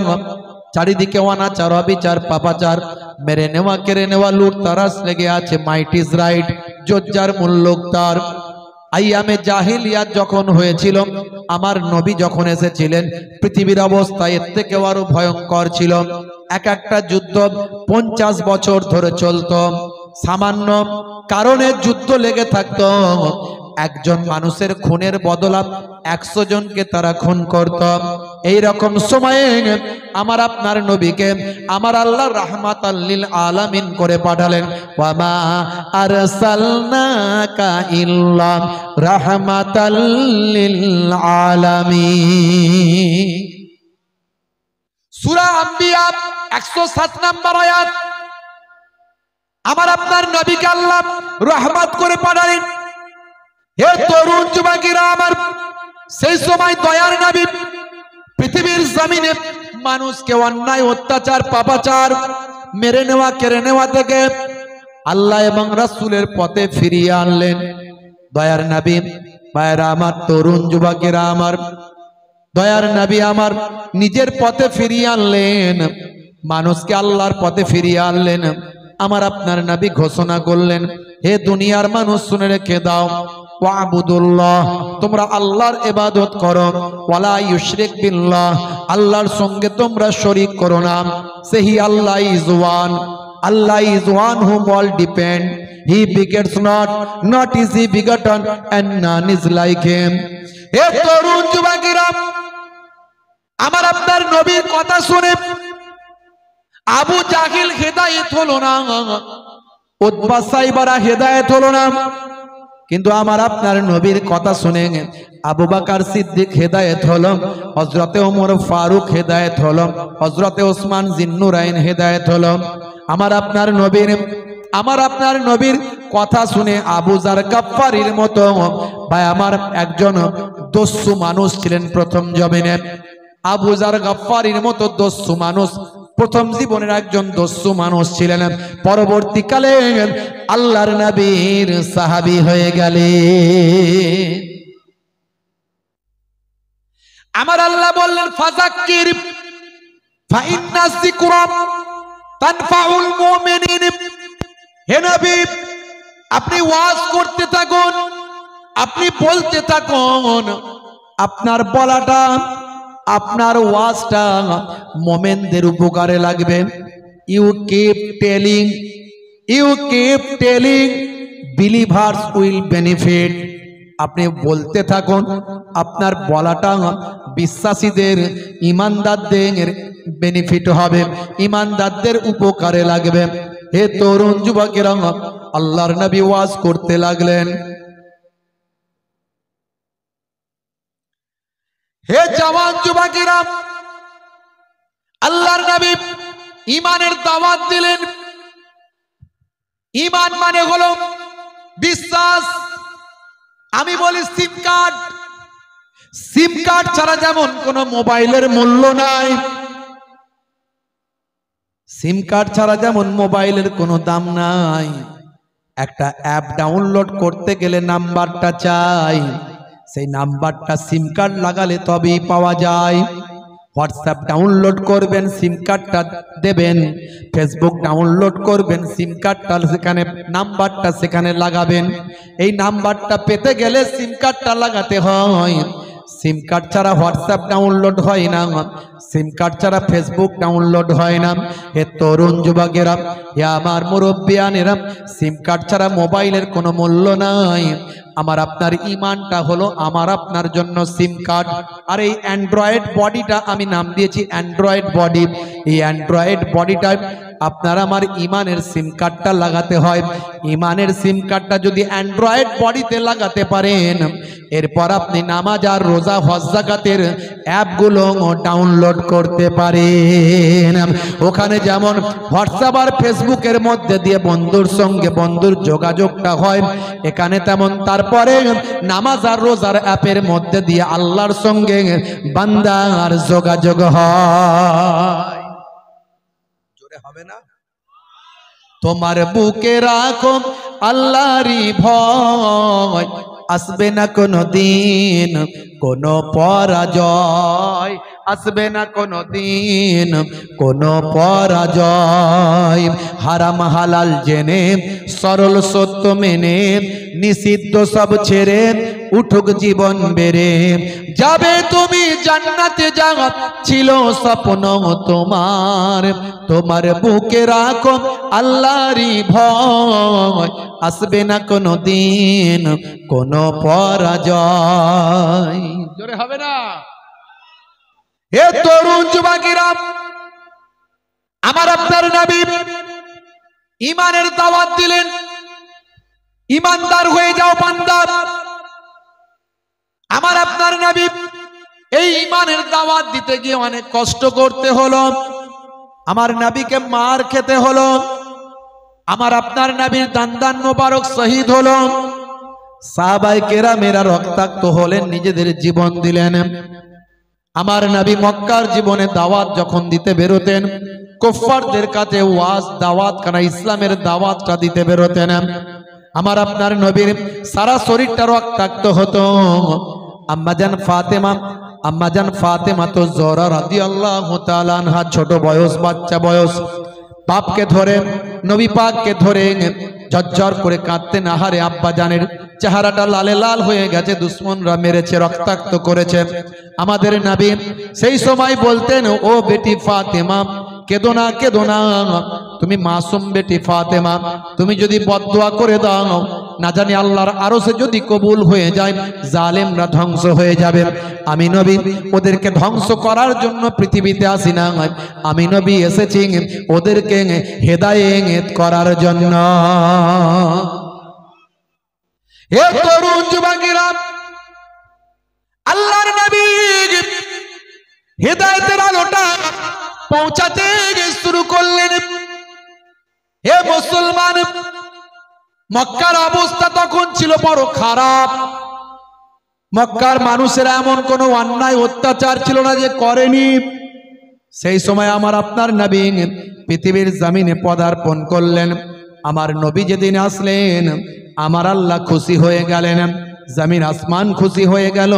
A: চারিদিকে অনাচার, অবিচার, পাপাচার, মেরে নেওয়া, কেড়ে নেওয়া, লুট তারাস লেগে আছে। মাইট ইজ রাইট, জজ্জার মুল্লুক তার। আইয়ামে জাহিলিয়াত যখন হয়েছিল, আমার নবী যখন এসেছিলেন, পৃথিবীর অবস্থা এর থেকে আরো ভয়ঙ্কর ছিল। এক একটা যুদ্ধ 50 বছর ধরে চলত। সামান্য কারণে যুদ্ধ লেগে থাকতো। একজন মানুষের খুনের বদলা 100 জনকে তারা খুন করত। এই রকম সময়ে আমার আপনার নবীকে আমার আল্লাহ রাহমাতাল লিল আলামিন করে পাঠালেন। ওয়া মা আরসালনাকা ইল্লা রাহমাতাল লিল আলামিন। সূরা আম্বিয়া 107 নম্বর আয়াত। আমার আপনার নবীকে আল্লাহ রহমত করে পাঠালেন। হে তরুণ যুবকেরা আমার, সেই সময় দয়ার নবী পৃথিবীর জমিনে মানুষকে অন্যায়, অত্যাচার, পাপাচার, মেরে নেওয়া, কেড়ে নেওয়া থেকে আল্লাহ এবং রাসূলের পথে ফিরিয়ে আনলেন। দয়ার নবী, ভাইরা আমার, তরুণ যুবকেরা আমার, দয়ার নবী আমার নিজের পথে ফিরিয়ে আনলেন, মানুষকে আল্লাহর পথে ফিরিয়ে আনলেন। আমার আপনার নবী ঘোষণা করলেন, হে দুনিয়ার মানুষ, শুনে রেখে দাও, ওয়াবুদুল্লাহ, তোমরা আল্লাহর ইবাদত করো, ওয়ালা ইউশরিক বিল্লাহ, আল্লাহর সঙ্গে তোমরা শরীক করো না। সেই Allah is one, Allah is one whom all depend. He begets not is he begotten, and none is like him. হে তরুণ যুবকেরা, আমার আপনার নবীর কথা শুনে আবু জাহিল হেদায়েত হলো না, উতবা সাইবারা হেদায়েত হলো না। কিন্তু আমার আপনার নবীর কথা শুনে আবু বকর সিদ্দিক হেদায়েত হলো, হযরতে ওমর ফারুক হেদায়েত হলো, হযরতে ওসমান জিন্নুরাইন হেদায়েত হলো। আমার আপনার নবীর কথা শুনে আবু জার গাফফারির মতো ভাই আমার একজন দস্যু মানুষ ছিলেন প্রথম জমিনে। আবু জার গাফফারির মতো দস্যু মানুষ প্রথম জীবনের একজন দস্যু মানুষ ছিলেন। পরবর্তীকালে আল্লাহর নবীর সাহাবী হয়ে গেলেন। আমার আল্লাহ বললেন, ফাযাক্কির ফাইন্না যিকরা তানফাউল মুমিনিন। হে নবী, আপনি ওয়াজ করতে থাকুন, আপনি বলতে থাকুন। আপনার বলাটা, আপনার ওয়াজটা মুমিনদের উপকারে লাগবে। You keep telling believers will benefit. আপনি বলতে থাকুন, আপনার বলাটা বিশ্বাসীদের, ইমানদারদের বেনিফিট হবে, ইমানদারদের উপকারে লাগবে। হে তরুণ যুবকেরা, আল্লাহর নবী ওয়াজ করতে লাগলেন। হে জওয়ান যুবকেরা, আল্লাহর নবী ঈমানের দাওয়াত দিলেন। ঈমান মানে হলো বিশ্বাস। আমি বলি সিম কার্ড, সিম কার্ড ছাড়া যেমন কোনো মোবাইলের মূল্য নাই, সিম কার্ড ছাড়া যেমন মোবাইলের কোনো দাম নাই। একটা অ্যাপ ডাউনলোড করতে গেলে নাম্বারটা চাই, সেই নাম্বারটা সিম কার্ড লাগালে তবেই পাওয়া যায়। হোয়াটসঅ্যাপ ডাউনলোড করবেন, সিম কার্ডটা দেবেন। ফেসবুক ডাউনলোড করবেন, সিম কার্ডটা সেখানে নাম্বারটা সেখানে লাগাবেন। এই নাম্বারটা পেতে গেলে সিম কার্ডটা লাগাতে হয়। সিম কার্ড ছাড়া হোয়াটসঅ্যাপ ডাউনলোড হয় না, সিম কার্ড ছাড়া ফেসবুক ডাউনলোড হয় না। হে তরুণ যুবকেরা, হে আমার মুরব্বিয়ানেরা, সিম কার্ড ছাড়া মোবাইলের কোনো মূল্য নাই। আমার আপনার ঈমানটা হলো আমার আপনার জন্য সিম কার্ড। আর এই অ্যান্ড্রয়েড বডিটা আমি নাম দিয়েছি অ্যান্ড্রয়েড বডি। এই অ্যান্ড্রয়েড বডিটা আপনার আমার ঈমানের সিম কার্ডটা লাগাতে হয়। ঈমানের সিম কার্ডটা যদি অ্যান্ড্রয়েড বডিতে লাগাতে পারেন, এরপর আপনি নামাজ আর রোজা হজ যাকাতের অ্যাপগুলো ডাউনলোড করতে পারেন। ওখানে যেমন হোয়াটসঅ্যাপ আর ফেসবুকের মধ্যে দিয়ে বন্ধুর সঙ্গে বন্ধুর যোগাযোগটা হয়, এখানে তেমন তারপরে নামাজ আর রোজার অ্যাপের মধ্যে দিয়ে আল্লাহর সঙ্গে বান্দার যোগাযোগ হয়। জোরে হবে না? তোমার বুকে রাখো আল্লাহরই ভয়, আসবে না কোনো দিন কোনো পরাজয়, আসবে না কোনো দিন কোনো পরাজয়। হারাম হালাল জেনে সরল সত্য মেনে নিষিদ্ধ সব ছেড়ে উঠুক জীবন বেড়ে যাবে তুমি জান্নাতে। যাওয়া ছিল স্বপ্ন তোমার, তোমার বুকে রাখো আল্লাহরই ভয়, আসবে না কোনো দিন কোনো পরাজয়। জোরে হবে না? হে তরুণ যুবকেরা, আমার আপনার নবী ঈমানের দাওয়াত দিলেন, ঈমানদার হয়ে যাও বান্দা। আমার আপনার নবী এই ঈমানের দাওয়াত দিতে গিয়ে অনেক কষ্ট করতে হলো, আমার নবীকে মার খেতে হলো, আমার আপনার নবীর দান্দান মোবারক শহীদ হলো, সাহাবায়ে কেরামেরা রক্তাক্ত হলেন, নিজেদের জীবন দিলেন। আমার নবী মক্কার জীবনে দাওয়াত যখন দিতে বেরোতেন, কুফফারদের কাছে ওয়াজ দাওয়াত কানা ইসলামের দাওয়াতটা দিতে বেরোতেন, আমার আপনার নবীর সারা শরীরটা রক্তাক্ত হতো। আম্মাজান ফাতেমা তো জোহরা রাদিয়াল্লাহু তাআলা আনহা, ছোট বয়স, বাচ্চা বয়স, বাপকে ধরে নবী পাককে ধরে ঝরঝর করে কাঁদতেন। আহারে আব্বা জানের চেহারাটা লালে লাল হয়ে গেছে, দুশ্মনরা মেরেছে, রক্তাক্ত করেছে। আমাদের নবী সেই সময় বলতেন, ও বেটি ফাতেমা কেঁদো না, কেঁদো না, তুমি মাসুম বেটি ফাতেমা, তুমি যদি বদদুয়া করে দাও না জানি আল্লাহর আরশে যদি কবুল হয়ে যায়, জালেমরা ধ্বংস হয়ে যাবে। আমি নবী ওদেরকে ধ্বংস করার জন্য পৃথিবীতে আসি না, আমি নবী এসেছি ওদেরকে হেদায়েত করার জন্য। হে তরুণ যুবকেরা, আল্লাহর নবী হেদায়েতের আলোটা পৌঁছাতে শুরু করলেন। হে মুসলমান, মক্কার অবস্থা তখন ছিল বড় খারাপ। মক্কার মানুষেরা এমন কোনো অন্যায় অত্যাচার ছিল না যে করেনি। সেই সময় আমার আপনার নবী পৃথিবীর জমিনে পদার্পণ করলেন। আমার নবী যেদিন আসলেন, আমার আল্লাহ খুশি হয়ে গেলেন, জমিন আসমান খুশি হয়ে গেল।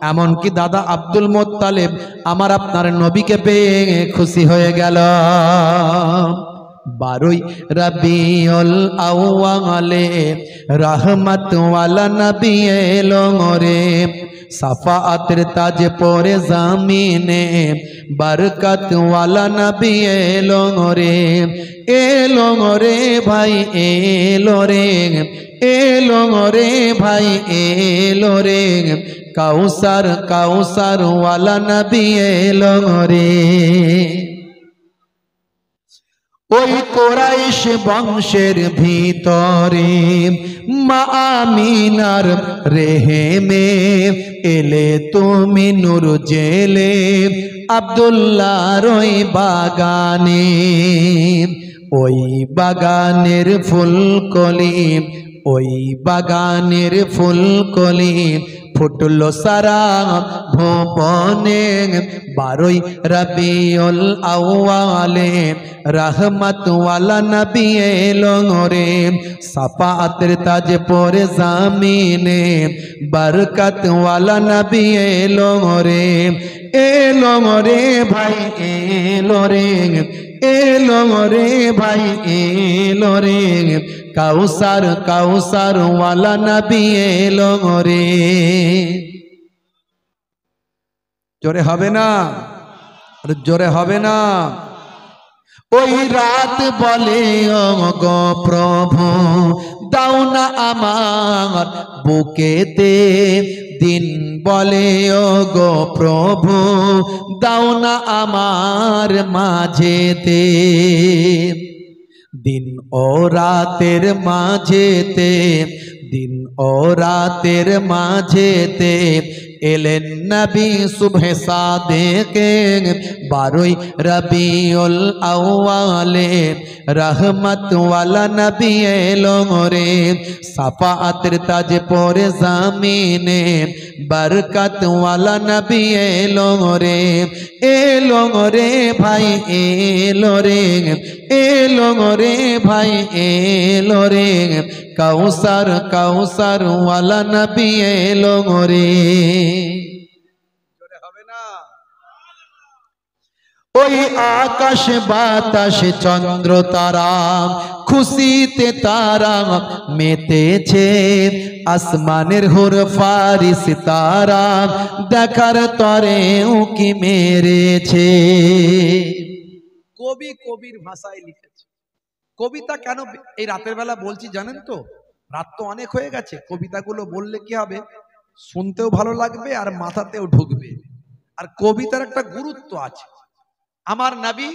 A: এমনকি দাদা আব্দুল মুত্তালিব আমার আপনার নবীকে পেয়ে খুশি হয়ে গেল। 12 রবিউল আউয়ালে রহমত ওয়ালা নবী এলো রে, সাফাআতের তাজ পরে জামিনে বরকত ওয়ালা নবী এলো রে, এলো রে ভাই এলো রে, এলো রে ভাই এলো রে, কাউসার কাউসার ওয়ালা নবী এলো রে। ওই কোরাইশ বংশের ভিতরে মা আমিনার রেহেমে এলে তুমি নূর জেলে আব্দুল্লাহর ওই বাগানে। ওই বাগানের ফুলকলি, ওই বাগানের ফুলকলি ফুটলো সারা ভুবনে, 12 রবিউল আউয়ালে রহমত ওয়ালা নবী এলো রে, সাফাতের তাজ পরে জামিনে বরকত ওয়ালা নবী এলো রে, এলো রে ভাই এলো রে, এলো রে ভাই এলো রে, কাউসার কাউসার ওয়ালা নবী এলো রে। জোরে হবে না? আরে জোরে হবে না? ওই রাত বলে ও গো প্রভু দাও না আমার বুকেতে, দিন বলে ও গো প্রভু দাও না আমার মাঝেতে, দিন ও রাতের মাঝেতে, দিন ও রাতের মাঝেতে এলেন নবী সুবহে সাদেকে, 12 রবিউল আউয়ালে রহমত ওয়ালা নবী এলো রে, সাফাতের তাজ পরে জামিনে বরকত ওয়ালা নবী এলো রে, এলো রে ভাই এলো রে, এলো রে ভাই এলো রে, কাউসার কাউসার ওয়ালা নবী এলো রে। হবে না? ওই আকাশ বাতাস চন্দ্র তারা খুশিতে তারা মেতেছে, আসমানের হুর ফারিস তারা দেখার তরে উকি মেরেছে। কবি কবির ভাষায় লিখেছে। কবিতা কেন এই রাতের বেলা বলছি জানেন তো? রাত তো অনেক হয়ে গেছে, কবিতাগুলো বললে কি হবে, শুনতেও ভালো লাগবে আর মাথাতেও ঢুকবে। আর কবিতার একটা গুরুত্ব আছে। আমার নবী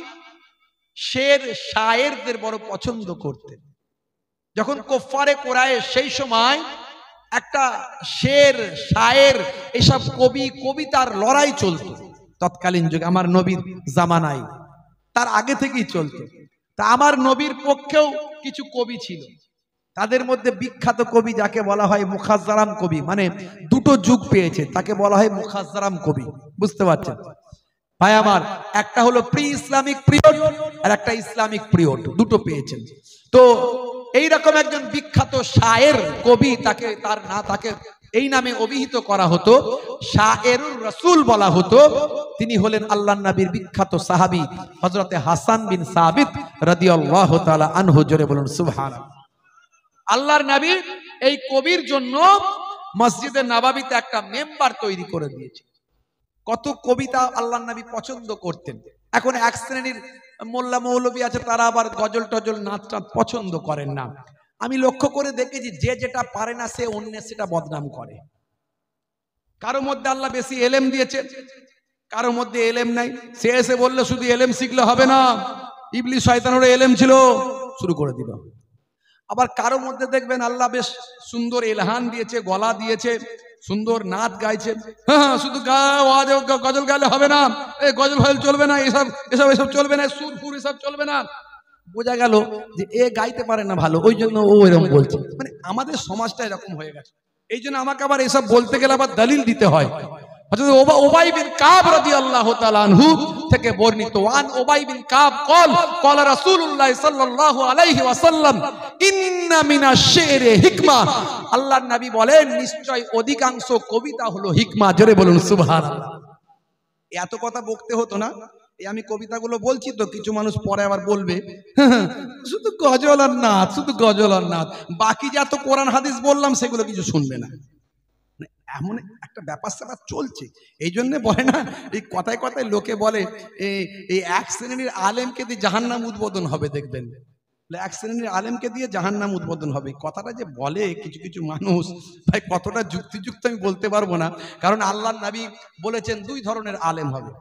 A: শের শায়েরদের বড় পছন্দ করতেন। যখন কুফারে কুরাইশ সেই সময় একটা শের শায়ের এসব কবি কবিতার লড়াই চলতো তৎকালীন যুগে, আমার নবীর জামানায়, তার আগে থেকেই চলতো। তা আমার নবীর পক্ষেও কিছু কবি ছিল, তাদের মধ্যে বিখ্যাত কবি যাকে বলা হয় মুখাজ্জারাম কবি, মানে দুটো যুগ পেয়েছে, তাকে বলা হয় মুখাজ্জারাম কবি। বুঝতে পারছেন ভাই আমার? একটা হলো প্রি ইসলামিক পিরিয়ড আর একটা ইসলামিক পিরিয়ড, দুটো পেয়েছেন। তো এইরকম একজন বিখ্যাত শায়ের কবি, তাকে তাকে এই নামে অভিহিত করা হতো, শায়েরুর রাসূল বলা হতো। তিনি হলেন আল্লাহর নবীর বিখ্যাত সাহাবী হযরতে হাসান বিন সাবিত রাদিয়াল্লাহু তাআলা আনহু। জোরে বলুন সুবহানাল্লাহ। আল্লাহর নবী এই কবির জন্য মসজিদে নববীতে একটা মেম্বার তৈরি করে দিয়েছে। কত কবিতা আল্লাহর নবী পছন্দ করতেন। এখন এক শ্রেণীর মোল্লা মৌলবী আছে, তারা আবার গজল টজল নাচ টাচ পছন্দ করেন না। আমি লক্ষ্য করে দেখেছি, যে যেটা পারে না সে অন্য সেটা বদনাম করে। কারো মধ্যে আল্লাহ বেশি এলেম দিয়েছে, কারো মধ্যে এলেম নাই। সে এসে বললে শুধু এলেম শিখলে হবে না, ইবলিস শয়তানেরও এলেম ছিল, শুরু করে দিল। আবার কারো মধ্যে দেখবেন আল্লাহ বেশ সুন্দর এলহান দিয়েছে, গলা দিয়েছে, সুন্দর নাচ গাইছে। হ্যাঁ, শুধু গজল গাইলে হবে না, এই গজল ফজল চলবে না, এসব এসব এসব চলবে না, সুর ফুর এসব চলবে না। বোঝা গেল যে এ গাইতে পারে না ভালো, ওই জন্য ও এরকম বলছে। মানে আমাদের সমাজটা এরকম হয়ে গেছে। এই জন্য আমাকে আবার এসব বলতে গেলে আবার দলিল দিতে হয়। উবাই বিন কাব রাদিয়াল্লাহু তাআলা আনহু থেকে বর্ণিত, ওয়ান উবাই বিন কাব قال রাসূলুল্লাহ সাল্লাল্লাহু আলাইহি ওয়াসাল্লাম ইন্না মিনাশ শি'রি হিকমা। আল্লাহর নবী বলেন, নিশ্চয় অধিকাংশ কবিতা হলো হিকমা। জোরে বলুন সুবহানাল্লাহ। এত কথা বকতে হতো না। এই আমি কবিতাগুলো বলছি তো, কিছু মানুষ পরে আবার বলবে শুধু গজল আর নাচ, শুধু গজল আর নাচ, বাকি যত কোরআন হাদিস বললাম সেগুলো কিছু শুনবে না। এমন একটা ব্যাপার স্যাপার চলছে। এই জন্য বলে না, এই কথায় কথায় লোকে বলে এই এক শ্রেণীর আলেমকে দিয়ে জাহান্নাম উদ্বোধন হবে, দেখবেন এক শ্রেণীর আলেমকে দিয়ে জাহান্নাম উদ্বোধন হবে। কথাটা যে বলে কিছু কিছু মানুষ, ভাই কতটা যুক্তিযুক্ত আমি বলতে পারবো না। কারণ আল্লাহর নবী বলেছেন দুই ধরনের আলেম হবে,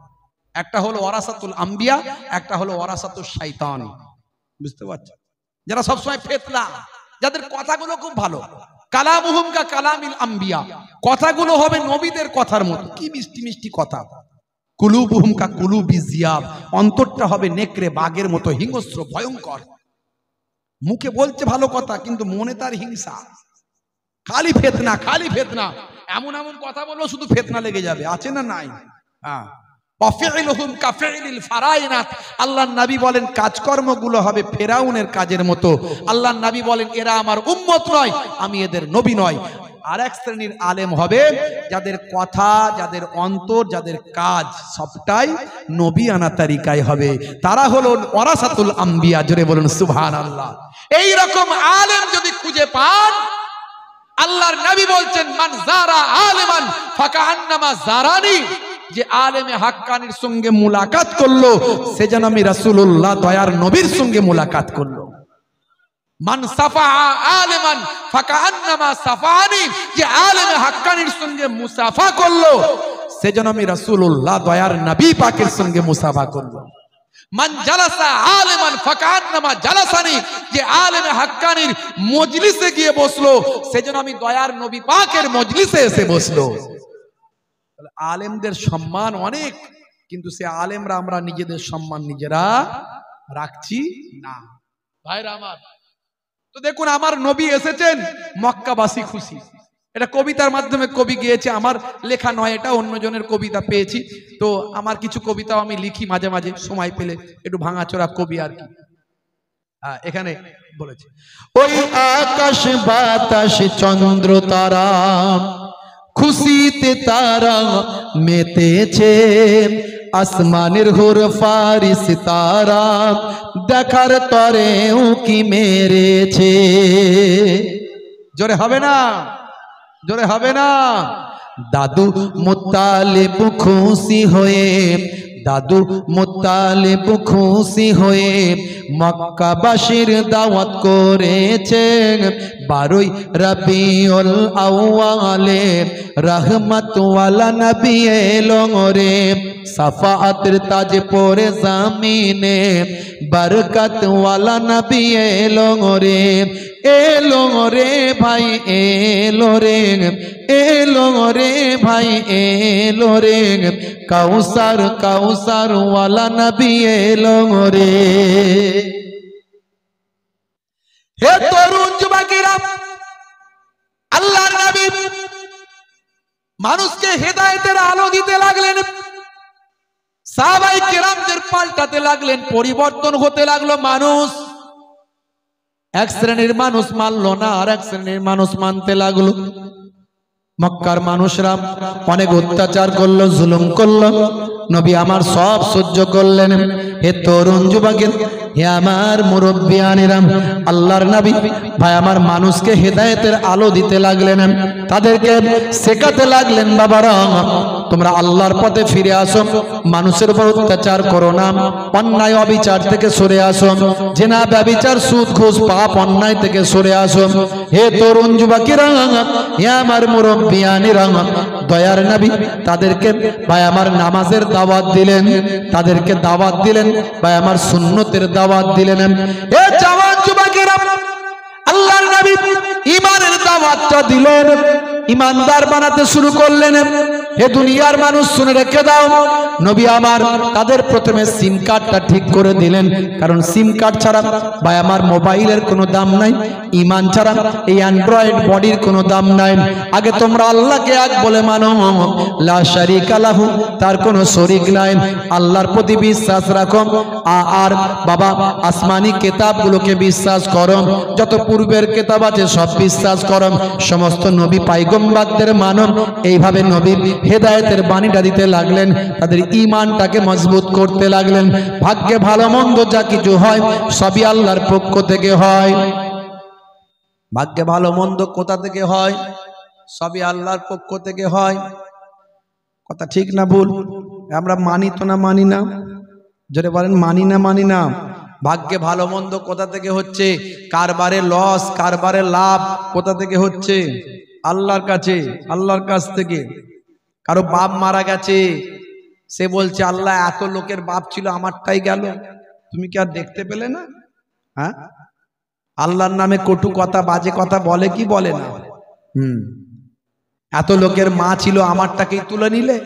A: একটা হলো ওয়ারাসাতুল আম্বিয়া, একটা হলো ওয়ারাসাতুল শাইতান। বুঝতে পারছেন? যারা সবসময় ফেতলা, যাদের কথাগুলো খুব ভালো, কালামুহুম কা কালামিল আম্বিয়া, কথাগুলো হবে নবীদের কথার মতো, কি মিষ্টি মিষ্টি কথা। কুলুবুহুম কা কুলুবি জিয়াব, অন্তরটা হবে নেকড়ে বাঘের মতো হিংস্র ভয়ঙ্কর।
B: মুখে বলছে ভালো কথা কিন্তু মনে তার হিংসা, খালি ফিতনা খালি ফিতনা, এমন এমন কথা বলবো শুধু ফিতনা লেগে যাবে, আছে না নাই? হ্যাঁ, ওয়াফিলুহুম কাফিলিল ফারাইনাত, আল্লাহর নবী বলেন কাজকর্মগুলো হবে ফেরাউনের কাজের মতো। আল্লাহর নবী বলেন এরা আমার উম্মত নয়, আমি এদের নবী নয়। আর এক শ্রেণীর আলেম হবে যাদের কথা, যাদের অন্তর, যাদের কাজ সবটাই নবী আনা তারিকায় হবে, তারা হলো ওয়ারাসাতুল আম্বিয়া। জোরে বলুন সুবহানাল্লাহ। এই রকম আলেম যদি খুঁজে পান, আল্লাহর নবী বলছেন মান যারা আলিমান ফাকান্নামা যারানি, যে আলেমে হাক্কানির সঙ্গে মুলাকাত করলো সে যেন আমি রাসূলুল্লাহ দয়ার নবীর সঙ্গে মুলাকাত করলো। মান সাফা আলিমান ফাকান্নামা সাফানি, যে আলেমে হাক্কানির সঙ্গে মুসাফা করলো সে যেন আমি রাসূলুল্লাহ দয়ার নবী পাকের সঙ্গে মুসাফা করলো। মান জালাসা আলিমান ফাকান্নামা জালাসানি, যে আলেমে হাক্কানির মজলিসে গিয়ে বসলো সে যেন আমি দয়ার নবী পাকের মজলিসে এসে বসলো। আলেমদের সম্মান অনেক, কিন্তু সে আলেমরা আমরা নিজেদের সম্মান নিজেরা রাখছি না। ভাইরা আমার, তো দেখুন আমার নবী এসেছেন, মক্কাবাসী খুশি। এটা কবিতার মাধ্যমে কবি গিয়েছে, আমার লেখা নয়, এটা অন্যজনের কবিতা পেয়েছি। তো আমার কিছু কবিতাও আমি লিখি মাঝে মাঝে সময় পেলে, একটু ভাঙাচোরা কবি আর কি। এখানে বলেছি,
A: ওই আকাশ বাতাস চন্দ্র তারা খুশিতে তারা মেতেছে, আসমানের হুর ফারিস তারা দেখার তরে উকি মেরেছে। জোরে হবে না? জোরে হবে না? দাদু মুত্তালিব খুশি হয়ে, দাদু মুত্তালিব খুশি হয়ে মক্কাবাসীর দাওয়াত করেছেন। 12 রবিউল আউয়ালে রহমত ওয়ালা নবী এলো রে, সাফাআতের তাজ পরে জামিনে বরকত ওয়ালা নবী এলো রে। এলো রে ভাই এলো রে, এলো রে ভাই এলো রে, কাউসার কাউসার ওয়ালা নবী এলো রে।
B: হে তরুণ যুবকেরা, আল্লাহর নবী মানুষকে হেদায়েতের আলো দিতে লাগলেন, সাহাবায়ে কেরামদের পাল্টাতে লাগলেন, পরিবর্তন হতে লাগলো মানুষ। এক শ্রেণীর মানুষ মানলো না, আর এক শ্রেণীর মানুষ মানতে লাগলো। মক্কার মানুষরা অনেক অত্যাচার করলো, জুলুম করলো, নবী আমার সব সহ্য করলেন। হে তরুণ যুবকের, হে আমার মুরব্বিয়ানেরা, আল্লাহর নবী ভাই আমার মানুষকে হেদায়েতের আলো দিতে লাগলেন, তাদেরকে শেখাতে লাগলেন বাবারা তোমরা আল্লাহর পথে ফিরে আসো, মানুষের উপর অত্যাচার করো না, অন্যায় অবিচার থেকে সরে আসো, জেনা ব্যভিচার সুদ ঘুষ পাপ অন্যায় থেকে সরে আসো। হে তরুণ যুবকেরা, হে আমার মুরব্বিয়ানেরা, দয়ার নবী তাদেরকে ভাই আমার নামাজের দাওয়াত দিলেন, তাদেরকে দাওয়াত দিলেন ভাই আমার সুন্নতের দাওয়াত দিলেন। এ জওয়ান যুবকেরা, আল্লাহর নবী ঈমানের দাওয়াতটা দিলেন, ঈমানদার বানাতে শুরু করলেন। হে দুনিয়ার মানুষ শুনে রেখে দাও, নবী আমার তাদের প্রথমে সিম কার্ডটা ঠিক করে দিলেন, কারণ সিম কার্ড ছাড়া ভাই আমার মোবাইলের কোনো দাম নাই, ঈমান ছাড়া এই অ্যান্ড্রয়েড বডির কোনো দাম নাই। আগে তোমরা আল্লাহকে এক বলে মানো, লা শারিকা লাহু, তার কোনো শরীক নাই, আল্লাহর প্রতি বিশ্বাস রাখো, আর বাবা আসমানি কিতাবগুলোকে বিশ্বাস করো, যত পূর্বের কিতাব আছে সব বিশ্বাস করো, সমস্ত নবী পয়গম্বরদের মানো। এইভাবে নবীর হেদায়েতের বাণীটা দিতে লাগলেন, তাদের ঈমানটাকে মজবুত করতে লাগলেন। ভাগ্যে ভালো মন্দ যা কিছু হয় সবই আল্লাহর পক্ষ থেকে হয়। ভাগ্যে ভালো মন্দ কোথা থেকে হয়? সবই আল্লাহর পক্ষ থেকে হয়। কথা ঠিক না ভুল? আমরা মানি তো না মানি না? যদি বলেন মানি না মানি না। ভাগ্যে ভালো মন্দ কোথা থেকে হচ্ছে? কারবারে লস, কারবারে লাভ কোথা থেকে হচ্ছে? আল্লাহর কাছে, আল্লাহর কাছ থেকে। কারো বাপ মারা গেছে, সে বলছে আল্লাহ এত লোকের বাপ ছিল আমারটাই গেল, তুমি কি আর দেখতে পেলে না? হ্যাঁ, আল্লাহর নামে কটু কথা বাজে কথা বলে কি বলে না? এত লোকের মা ছিল আমারটাকেই তুলে নিলে।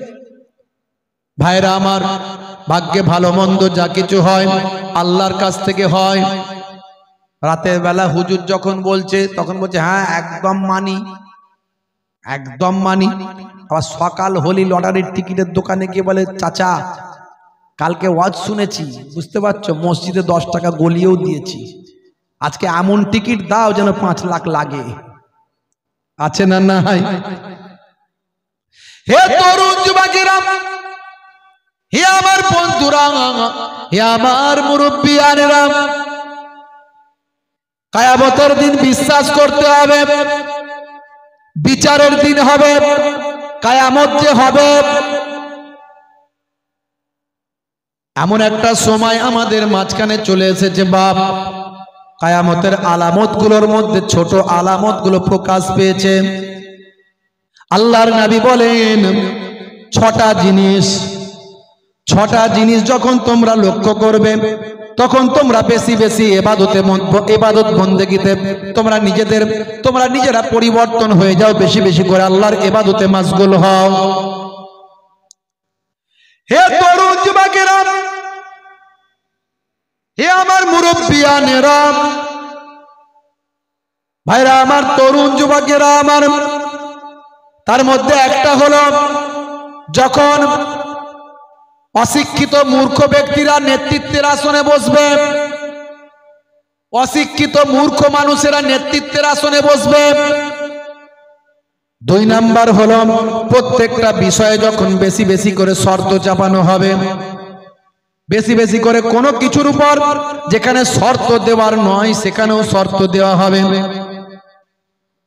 B: ভাইরা আমার, ভাগ্যে ভালো মন্দ যা কিছু হয় আল্লাহর কাছ থেকে হয়। রাতের বেলা হুজুর যখন বলছে তখন বলছে হ্যাঁ একদম মানি, একদম মানি। আবার সকাল হলি লটারির টিকিটের দোকানে গিয়ে বলে চাচা কালকে ওয়াজ শুনেছি, বুঝতে পারছো, মসজিদে 10 টাকা গলিয়েও দিয়েছি, আজকে এমন টিকিট দাও যেন 5 লাখ লাগে। আছে না নাই? হে তরুণ যুবকেরা, হে আমার বন্ধুরা, হে আমার মুরব্বিয়ানেরা, কিয়ামতের দিন বিশ্বাস করতে হবে, বিচারের দিন হবে, কিয়ামত যে হবে। এমন একটা সময় আমাদের মাঝখানে চলে এসেছে বাপ, কিয়ামতের আলামতগুলোর মধ্যে ছোট আলামতগুলো প্রকাশ পেয়েছে। আল্লাহর নবী বলেন 6টা জিনিস যখন তোমরা লক্ষ্য করবে তখন তোমরা বেশি বেশি ইবাদত বন্দেগীতে তোমরা নিজেরা পরিবর্তন হয়ে যাও, বেশি বেশি করে আল্লাহর ইবাদতে মাশগুল হও। হে তরুণ যুবকেরা, হে আমার মুরব্বিয়ানেরা, ভাইরা আমার, তরুণ যুবকেরা আমার, তার মধ্যে একটা হলো যখন অশিক্ষিত মূর্খ ব্যক্তিরা নেতৃত্বের আসনে বসবে, অশিক্ষিত মূর্খ মানুষেরা নেতৃত্বের আসনে বসবে। 2 নাম্বার হলো প্রত্যেকটা বিষয়ে যখন বেশি বেশি করে শর্ত চাপানো হবে, বেশি বেশি করে কোনো কিছুর উপর যেখানে শর্ত দেওয়ার নয় সেখানেও শর্ত দেওয়া হবে।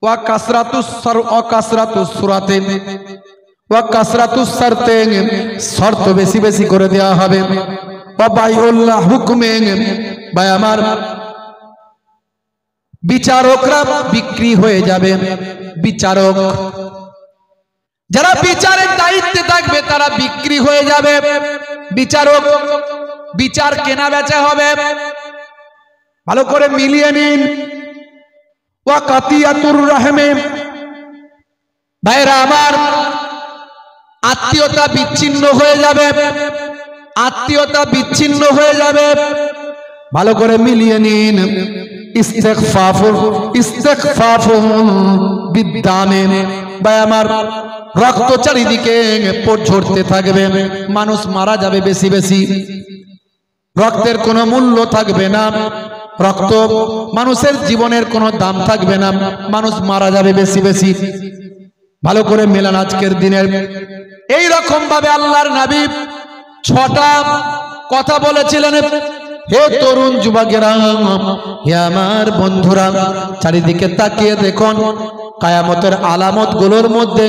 B: ওয়া কাসরাতুস সুরাতে ওয়া কাসরাতুস শর্তে, শর্ত বেশি বেশি করে দেওয়া হবে। ওয়া বাইউল্লাহ হুকমে, ভাই আমার, বিচারকরা বিক্রি হয়ে যাবে। বিচারক যারা বিচারের দায়িত্বে থাকবে তারা বিক্রি হয়ে যাবে। বিচারক, বিচার কেনা বেচা হবে, ভালো করে মিলিয়ে নিন। ওয়া কাতিয়াতুর রাহমে, ভাইরা আমার, আত্মীয়তা বিচ্ছিন্ন হয়ে যাবে, আত্মীয়তা বিচ্ছিন্ন হয়ে যাবে, ভালো করে মিলিয়ে নিন। ইস্তেগফাফু বিদ্দামে, ভাই আমার, রক্ত চারিদিকে ঝরতে থাকবে, মানুষ মারা যাবে বেশি বেশি, রক্তের কোনো মূল্য থাকবে না, রক্ত মানুষের জীবনের কোনো দাম থাকবে না, মানুষ মারা যাবে বেশি বেশি। ভালো করে মেলান আজকের দিনের। এই রকম ভাবে আল্লাহর নবী 6টা কথা বলেছিলেন। হে তরুণ যুবকেরা, হে আমার বন্ধুরা, চারিদিকে তাকিয়ে দেখুন, কিয়ামতের আলামতগুলোর মধ্যে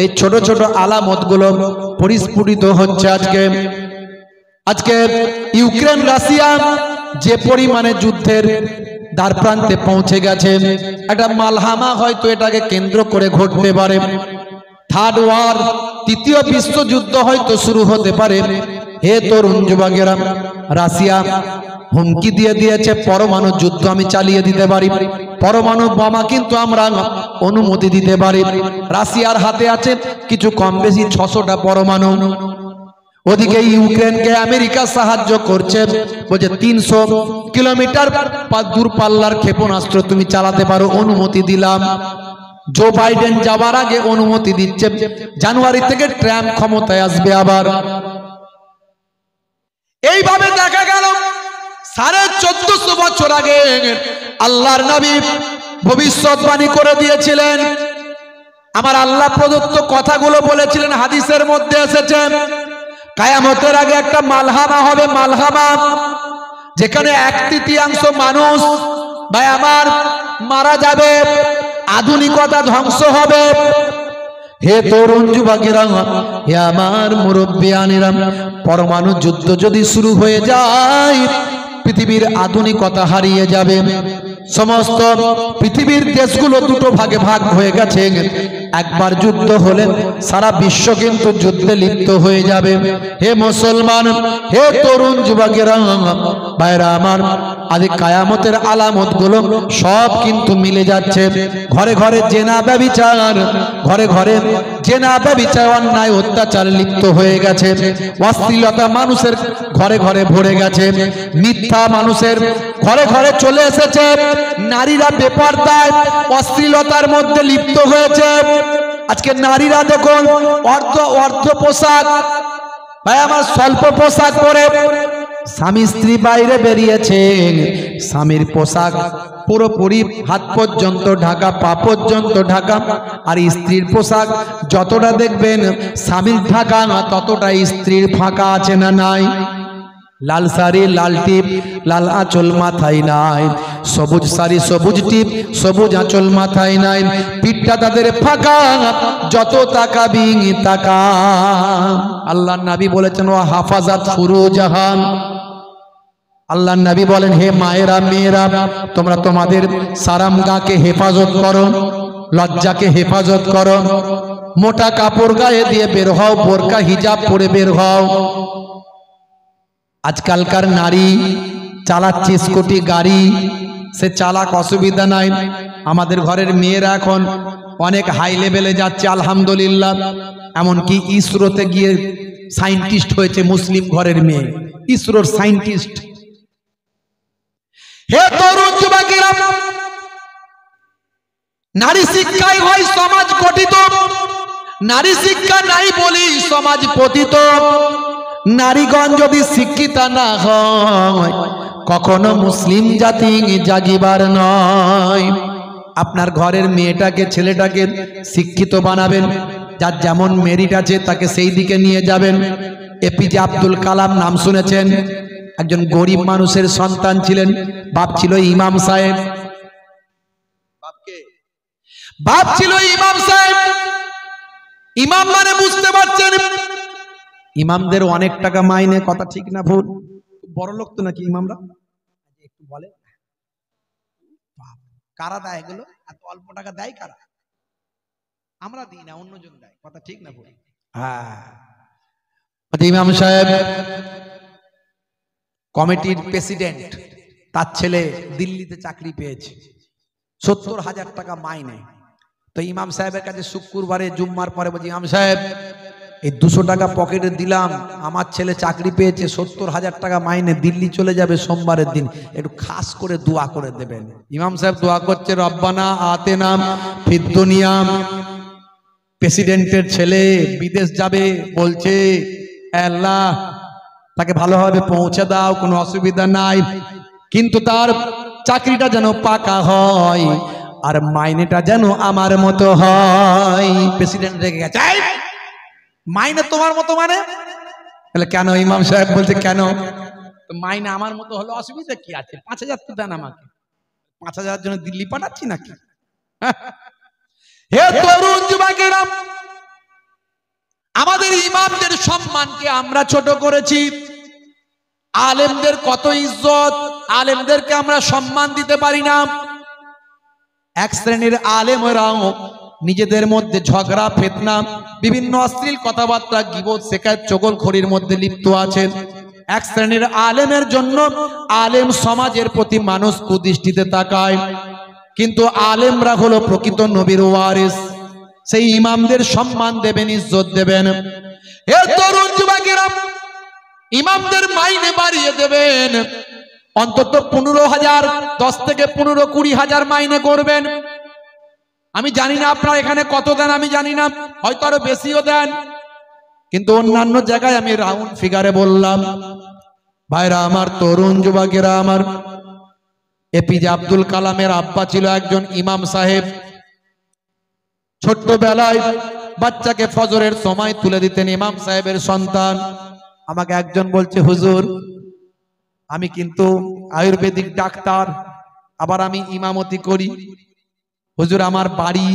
B: এই ছোট ছোট আলামতগুলো পরিস্ফুটিত হচ্ছে। আজকে ইউক্রেন রাশিয়া যে পরিমাণে যুদ্ধের দ্বার প্রান্তে পৌঁছে গেছে, একটা মালহামা হয়তো এটাকে কেন্দ্র করে ঘটতে পারে। থার্ড ওয়ার, 3য় বিশ্বযুদ্ধ হয়তো শুরু হতে পারে। হে তরুণ যুবকেরা, রাশিয়া হুমকি দিয়ে দিয়েছে পরমাণু যুদ্ধ আমি চালিয়ে দিতে পারি, পরমাণু বোমা কিন্তু আমরা অনুমতি দিতে পারি। রাশিয়ার হাতে আছে কিছু কম বেশি 600টা পরমাণু। ওদিকে ইউক্রেনকে আমেরিকা সাহায্য করছে, বলছে 300 কিলোমিটার দূরপাল্লার ক্ষেপণাস্ত্র তুমি চালাতে পারো, অনুমতি দিলাম। জো বাইডেন যাবার আগে অনুমতি দিচ্ছে, জানুয়ারি থেকে ট্রাম্প ক্ষমতায় আসবে আবার। এইভাবে দেখা গেল 1450 বছর আগে আল্লাহর নবী ভবিষ্যৎবাণী করে দিয়েছিলেন। আমার আল্লাহ প্রদত্ত কথাগুলো বলেছিলেন, হাদিসের মধ্যে এসেছে কিয়ামতের আগে একটা মালহামা হবে, মালহামা, যেখানে 1/3 মানুষ, ভাই আমার, মারা যাবে, আধুনিকতা ধ্বংস হবে। হে তরুণ যুবকেরা, হে আমার মুরব্বিয়ানেরা, পরমাণু যুদ্ধ যদি শুরু হয়ে যায় পৃথিবীর আধুনিকতা হারিয়ে যাবে। সমস্ত পৃথিবীর দেশগুলো 2 ভাগে ভাগ হয়ে গেছে। একবার যুদ্ধ হলে সারা বিশ্ব কিন্তু যুদ্ধে লিপ্ত হয়ে যাবে। হে মুসলমান, হে তরুণ যুবকেরা, ভাইরা আমার, আজ কিয়ামতের আলামতগুলো সব কিন্তু মিলে যাচ্ছে। ঘরে ঘরে জেনা ব্যভিচার, ঘরে ঘরে জেনা ব্যভিচার, অন্যায় অত্যাচার লিপ্ত হয়ে গেছে। অশ্লীলতা মানুষের ঘরে ঘরে ভরে গেছে। মিথ্যা মানুষের ঘরে ঘরে চলে এসেছে। নারীরা বেপরদায় অশ্লীলতার মধ্যে লিপ্ত হয়েছে। আজকে নারীরা দেখুন অর্ধ পোশাক, ভাই আমার স্বল্প পোশাক পরে স্বামী স্ত্রী বাইরে বেরিয়েছেন, স্বামীর পোশাক পুরোপুরি হাত পর্যন্ত ঢাকা, পা পর্যন্ত ঢাকা, আর স্ত্রীর পোশাক যতটা দেখবেন স্বামীর ঢাকা ততটা স্ত্রীর ফাঁকা আছে না নাই? লাল শাড়ি, লাল টিপ, লাল আঁচল মাথায় নাই, সবুজ শাড়ি, সবুজ টিপ, সবুজ আঁচল মাথায় নাই, পিঠটা তাদের ফাঁকা, যত তাকাবি তাকা। আল্লাহর নবী বলেছেন ও হাফাজাত ফুরুজাহান। আল্লাহর নবী বলেন হে মায়েরা, মেয়েরা, তোমরা তোমাদের সারামগাকে হেফাজত করো, লজ্জাকে হেফাজত করো, মোটা কাপড় গায়ে দিয়ে বের হও, বোরকা হিজাব পরে বের হও। আজকালকার নারী চালাচ্ছে স্কুটি গাড়ি, সে চালাক, অসুবিধা নাই। আমাদের ঘরের মেয়েরা এখন অনেক হাই লেভেলে যাচ্ছে আলহামদুলিল্লাহ, এমনকি ইসরোতে গিয়ে সায়েন্টিস্ট হয়েছে মুসলিম ঘরের মেয়ে, ইসরোর সায়েন্টিস্ট। হে তরুণ যুবকেরা, নারী শিক্ষাই হয় সমাজ গঠিত, নারী শিক্ষা নাই বলি সমাজ পতিত। নারীগণ যদি শিক্ষিত না হয় কখনো মুসলিম জাতি জাগিবার নয়। আপনার ঘরের মেয়েটাকে, ছেলেটাকে শিক্ষিত বানাবেন, যার যেমন মেরিট আছে তাকে সেই দিকে নিয়ে যাবেন। এপিজে আব্দুল কালাম নাম শুনেছেন? একজন গরিব মানুষের সন্তান ছিলেন, বাপ ছিল ইমাম সাহেব। বাপ ছিল ইমাম সাহেব। ইমাম মানে বুঝতে পারছেন, ইমামদের অনেক টাকা মাইনে, কথা ঠিক না ভুল? বড় লোক তো নাকি ইমামরা? একটু বলে কারা দেয় এগুলো? এত অল্প টাকা দেয় কারা? আমরা দিই না, অন্যজন দেয়, কথা ঠিক না ভুল? হ্যাঁ, ইমাম সাহেব কমিটির প্রেসিডেন্ট, তার ছেলে দিল্লিতে চাকরি পেয়েছে, 70,000 টাকা মাইনে। তো ইমাম সাহেবের কাছে শুক্রবারে জুম্মার পরে বলছি, ইমাম সাহেব এই 200 টাকা পকেটে দিলাম, আমার ছেলে চাকরি পেয়েছে, 70,000 টাকা মাইনে, দিল্লি চলে যাবে সোমবারের দিন, একটু খাস করে দোয়া করে দেবেন। ইমাম সাহেব দোয়া করছে, রব্বানা আতেনা ফিদ দুনিয়া। প্রেসিডেন্টের ছেলে বিদেশ যাবে, বলছে আল্লাহ তাকে ভালোভাবে পৌঁছে দাও, কোনো অসুবিধা নাই, কিন্তু তার চাকরিটা যেন পাকা হয় আর মাইনেটা যেন আমার মতো হয়। প্রেসিডেন্ট রেগে গেছে, মাইনে তোমার মতো মানে? বলে কেন? ইমাম সাহেব বলছে কেন? মাইনে আমার মতো হলো অসুবিধা কি আছে? 5,000 তো দেন আমাকে, 5,000 জন্য দিল্লি পাঠাচ্ছি নাকি? হে তরুণ যুবকেরা, আমাদের ইমামদের সম্মানকে আমরা ছোট করেছি। আলেমদের কত ইজ্জত, আলেমদেরকে আমরা সম্মান দিতে পারি না। এক শ্রেণীর আলেমরাও নিজেদের মধ্যে ঝগড়া, ফিতনা, বিভিন্ন অশ্লীল কথাবার্তা, গীবত, শিকায়ত, চগলখড়ির মধ্যে লিপ্ত আছেন। এক শ্রেণীর আলেমের জন্য আলেম সমাজের প্রতি মানুষ কুদৃষ্টিতে তাকায়, কিন্তু আলেমরা হলো প্রকৃত নবীর ওয়ারিস। সেই ইমামদের সম্মান দেবেন, ইজ্জত দেবেন। হে তরুণ যুবকেরা, ইমামদের মাইনে বাড়িয়ে দেবেন, অন্তত 15,000, 10 থেকে 15-20,000 মাইনে করবেন। আমি জানি না আপনারা এখানে কত দেন, আমি জানি না, হয়তো আরো বেশিও দেন, কিন্তু অন্যান্য জায়গায় আমি রাউন্ড ফিগারে বললাম। ভাইরা আমার, তরুণ যুবকেরা আমার, এপিজে আব্দুল কালামের আব্বা ছিল একজন ইমাম সাহেব। ছোট্টবেলায় বাচ্চাকে ফজরের সময় তুলে দিতেন ইমাম সাহেবের সন্তান। আমাকে একজন বলছে, হুজুর আমি কিন্তু আয়ুর্বেদিক ডাক্তার, আবার আমি ইমামতি করি। হুজুর আমার বাড়ি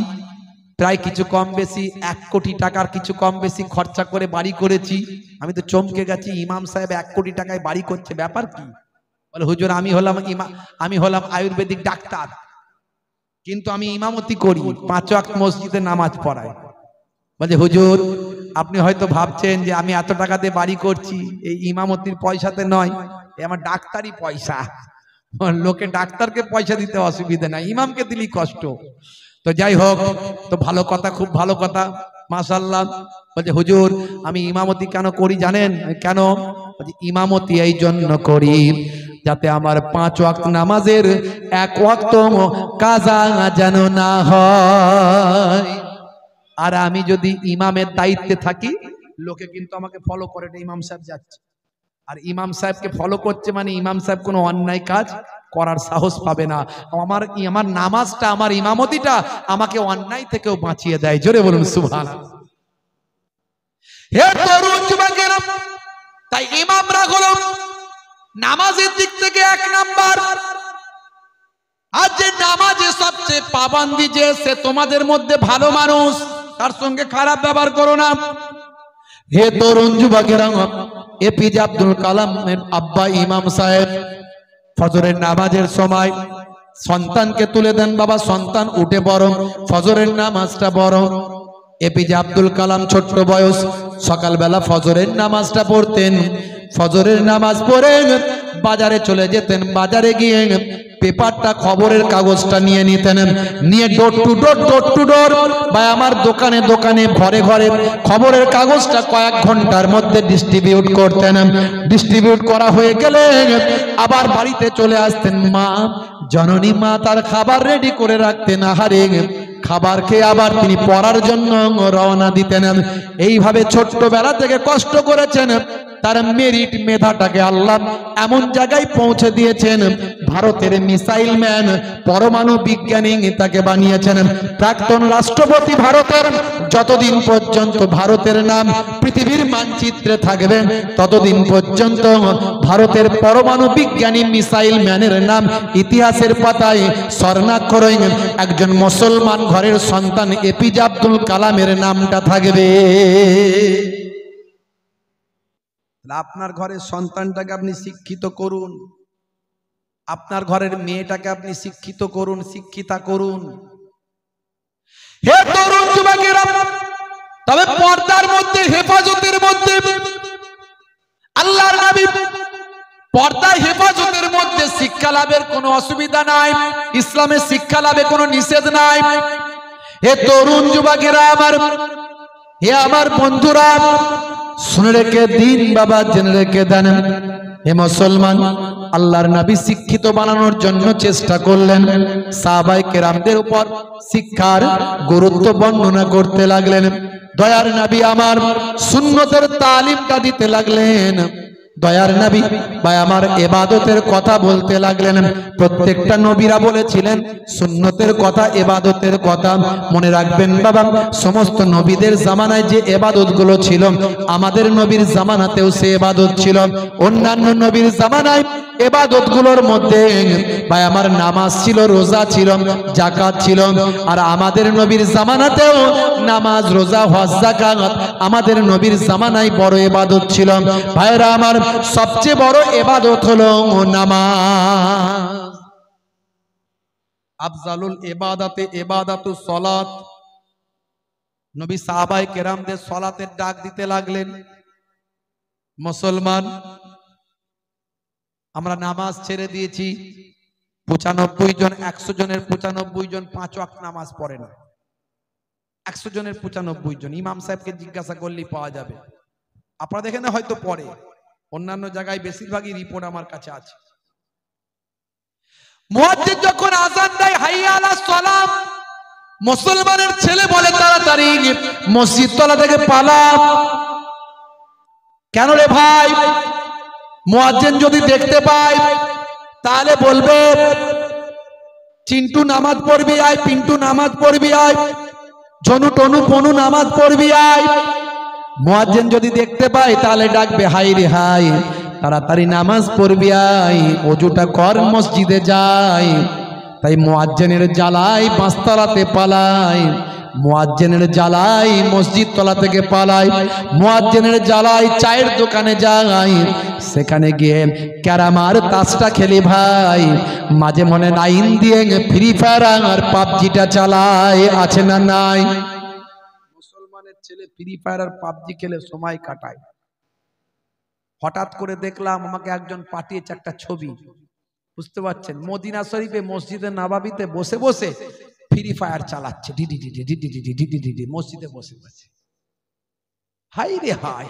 B: প্রায় কিছু কম বেশি 1 কোটি টাকার কিছু কম বেশি খরচা করে বাড়ি করেছি। আমি তো চমকে গেছি, ইমাম সাহেব 1 কোটি টাকায় বাড়ি করছে, ব্যাপার কি? বলে হুজুর আমি হলাম আয়ুর্বেদিক ডাক্তার, কিন্তু আমি ইমামতি করি, 5 ওয়াক্ত মসজিদে নামাজ পড়াই। বলে হুজুর আপনি হয়তো ভাবছেন যে আমি এত টাকা দিয়ে বাড়ি করছি, এই ইমামতির পয়সাতে নয়, এই আমার ডাক্তারি পয়সা। লোকে ডাক্তারকে পয়সা দিতে অসুবিধা নাই, ইমামকে দিলেই কষ্ট। তো যাই হোক, তো ভালো কথা, খুব ভালো কথা, মাশাআল্লাহ। বলছে হুজুর আমি ইমামতি কেন করি জানেন? কেন? বলছে ইমামতি এই জন্য করি যাতে আমার 5 ওয়াক্ত নামাজের 1 ওয়াক্ত কাজা যেন না হয়। আর আমি যদি ইমামের দায়িত্বে থাকি, লোকে কিন্তু আমাকে ফলো করে, ইমাম সাহেব যাচ্ছে, আর ইমাম সাহেবকে ফলো করছে মানে ইমাম সাহেব কোনো অন্যায় কাজ করার সাহস পাবে না। আমার নামাজটা, আমার ইমামতিটা আমাকে অন্যায় থেকেও বাঁচিয়ে দেয়। জোরে বলুন সুবহানাল্লাহ। হে তরুণ যুবকেরা, তাই ইমামরা হলো নামাজের দিক থেকে 1 নাম্বার। আর যে নামাজে সবচেয়ে পাবন্দি, যে সে তোমাদের মধ্যে ভালো মানুষ, তার সঙ্গে খারাপ ব্যবহার করো না। হে তরুণ যুবকেরা, এপিজে আব্দুল কালামের আব্বা ইমাম সাহেব ফজরের নামাজের সময় সন্তানকে তুলে দেন, বাবা সন্তান উঠে পড়ো, ফজরের নামাজটা পড়ো। এপিজে আব্দুল কালাম ছোট্ট বয়স, সকালবেলা ফজরের নামাজটা পড়তেন। ফজরের নামাজ পড়ে বাজারে চলে যেতেন, বাজারে গিয়ে পেপারটা, খবরের কাগজটা নিয়ে নিতেন, নিয়ে ডোর টু ডোর বা আমার দোকানে দোকানে ঘরে ঘরে খবরের কাগজটা কয়েক ঘন্টার মধ্যে ডিস্ট্রিবিউট করতেন। ডিস্ট্রিবিউট করা হয়ে গেলে আবার বাড়িতে চলে আসতেন। মা, জননী মা তার খাবার রেডি করে রাখতেন। আহারে, খাবার খেয়ে আবার তিনি পড়ার জন্য রওনা দিতেন। এইভাবে ছোট্টবেলা থেকে কষ্ট করেছেন, তার মেরিট, মেধাটাকে আল্লাহ এমন জায়গায় পৌঁছে দিয়েছেন, ভারতের মিসাইল ম্যান, পরমাণু বিজ্ঞানী তাকে বানিয়েছেন। প্রাক্তন রাষ্ট্রপতি ভারতের, যতদিন পর্যন্ত ভারতের নাম পৃথিবীর মানচিত্রে থাকবে ততদিন পর্যন্ত ভারতের পরমাণু বিজ্ঞানী, মিসাইল ম্যানের নাম ইতিহাসের পাতায় স্বর্ণাক্ষরে একজন মুসলমান ঘরের সন্তান এপিজে আব্দুল কালামের নামটা থাকবে। আপনার ঘরের সন্তানটাকে আপনি শিক্ষিত করুন, আপনার ঘরের মেয়েটাকে আপনি শিক্ষিত করুন, শিক্ষিতা করুন। হে তরুণ যুবকেরা, তবে পর্দার মধ্যে, হেফাজতের মধ্যে, আল্লাহর নবী পর্দায় হেফাজতের মধ্যে শিক্ষা লাভের কোনো অসুবিধা নাই, ইসলামের শিক্ষা লাভে কোনো নিষেধ নাই। হে তরুণ যুবকেরা আমার, হে আমার বন্ধুরা, শুনে রেখে দিন বাবা, জেনে রেখে দেন। হে মুসলমান, আল্লাহর নবী শিক্ষিত বানানোর জন্য চেষ্টা করলেন। সাহাবায়ে কেরামদের উপর শিক্ষার গুরুত্ব বর্ণনা করতে লাগলেন। দয়ার নবী আমার সুন্নতের তালিমটা দিতে লাগলেন। দয়ার নবী ভাই আমার ইবাদতের কথা বলতে লাগলেন। প্রত্যেকটা নবীরা বলেছিলেন সুন্নতের কথা, ইবাদতের কথা। মনে রাখবেন বাবা, সমস্ত নবীদের জামানায় যে ইবাদতগুলো ছিল, আমাদের নবীর জামানাতেও সে ইবাদত ছিল। অন্যান্য নবীর জামানায় ইবাদতগুলোর মধ্যে ভাই আমার নামাজ ছিল, রোজা ছিল, যাকাত ছিল। আর আমাদের নবীর জামানাতেও নামাজ, রোজা, হজ, যাকাত আমাদের নবীর জামানায় বড় ইবাদত ছিল। ভাইরা আমার, সবচেয়ে বড় ইবাদত হলো নামাজ। আফজালুল ইবাদাতে ইবাদাতুস সালাত। নবী সাহাবায়ে কেরামদের সালাতের ডাক দিতে লাগলেন। মুসলমান, আমরা নামাজ ছেড়ে দিয়েছি। 95 জন, 100 জনের 95 জন 5 ওয়াক্ত নামাজ পড়ে না। 100 জনের 95 জন। ইমাম সাহেবকে জিজ্ঞাসা করলেই পাওয়া যাবে। আপনারা দেখেন না, হয়তো পড়ে, অন্যান্য জায়গায় বেশিরভাগই রিপোর্ট আমার কাছে আছে। মুয়াজ্জিন যখন আযান দেয়, হাইয়া আলাস সালাম, মুসলমানের ছেলে বলে তাড়াতাড়ি মসজিদ তলা থেকে পালা। কেন রে ভাই? মুয়াজ্জিন যদি দেখতে পায় তাহলে বলবে চিন্টু নামাজ পড়বি আয়, পিন্টু নামাজ পড়বি আয়, ঝনু টনু পনু নামাজ পড়বি আয়। মুয়াজ্জিন যদি দেখতে পায় তাহলে ডাকবে হাই রে হাই, তাড়াতাড়ি নামাজ পড়বি আয়, ওযুটা কর, মসজিদে যাই। তাই মুয়াজ্জিনের জ্বালায় পাঁচতলাতে পালায়, মুয়াজ্জিনের জ্বালায় মসজিদ তলা থেকে পালায়, মুয়াজ্জিনের জ্বালায় চায়ের দোকানে যাই, সেখানে গিয়ে ক্যারাম আর তাসটা খেলি ভাই, মাঝে মনে লাইন দিয়ে ফ্রি ফায়ার আর পাবজিটা চালায়। আছে না নাই? মুসলমানের ছেলে ফ্রি ফায়ার আর পাবজি খেলে সময় কাটায়। হঠাৎ করে দেখলাম আমাকে একজন পাঠিয়েছে একটা ছবি, বুঝতে পারছেন, মদিনা শরীফে মসজিদে নববীতে বসে বসে ফ্রি ফায়ার চালাচ্ছে, DD DD DD DD DD DD, মসজিদে বসে বসে। হাই রে হাই,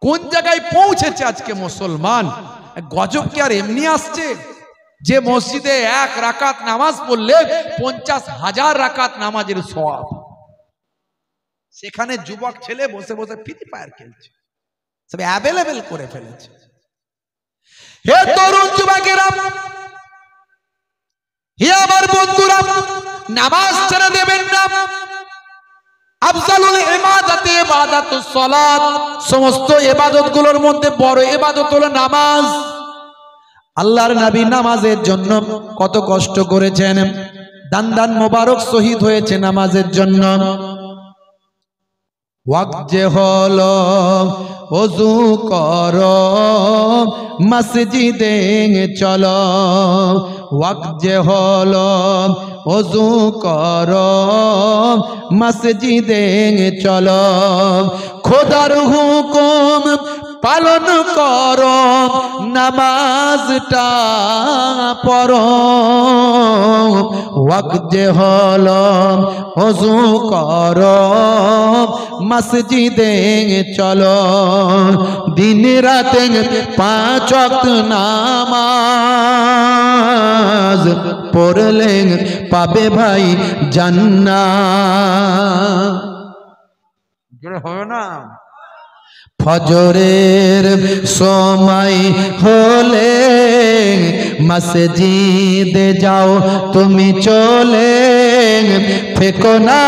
B: কোন জায়গায় পৌঁছেছে আজকে মুসলমান। গজব কি আর এমনি আসছে যে মসজিদে 1 রাকাত নামাজ পড়লে 50,000 রাকাত নামাজের সওয়াব? সেখানে যুবক ছেলে বসে বসে ফ্রি ফায়ার খেলছে, সব অ্যাভেলেবেল করে ফেলেছে। হে তরুণ যুবকেরা, হে আমার বন্ধুরা, নামাজ ছেড়ে দেবেন না। আফজালুল ইবাদাতে ইবাদাতুস সালাত, সমস্ত ইবাদতগুলোর মধ্যে বড় ইবাদত হলো নামাজ। আল্লাহর নবী নামাজের জন্য কত কষ্ট করেছেন, দান দান মোবারক শহীদ হয়েছে নামাজের জন্য। ওয়াক্ত যে হলো ওযু করো মসজিদে চলো, ওয়াক্ত যে হলো ওযু করো মসজিদে চলো, খোদার হুকুম পালন করো নামাজটা পড়ো। ওয়াক্ত যে হলো ওযু করো মসজিদে চলো, দিন রাতে 5 ওয়াক্ত নামাজ পড়লে পাবে ভাই জান্নাত। জোরে হবে না? ফজরের সময় হলে মসজিদে যাও তুমি চলে, ফেকো না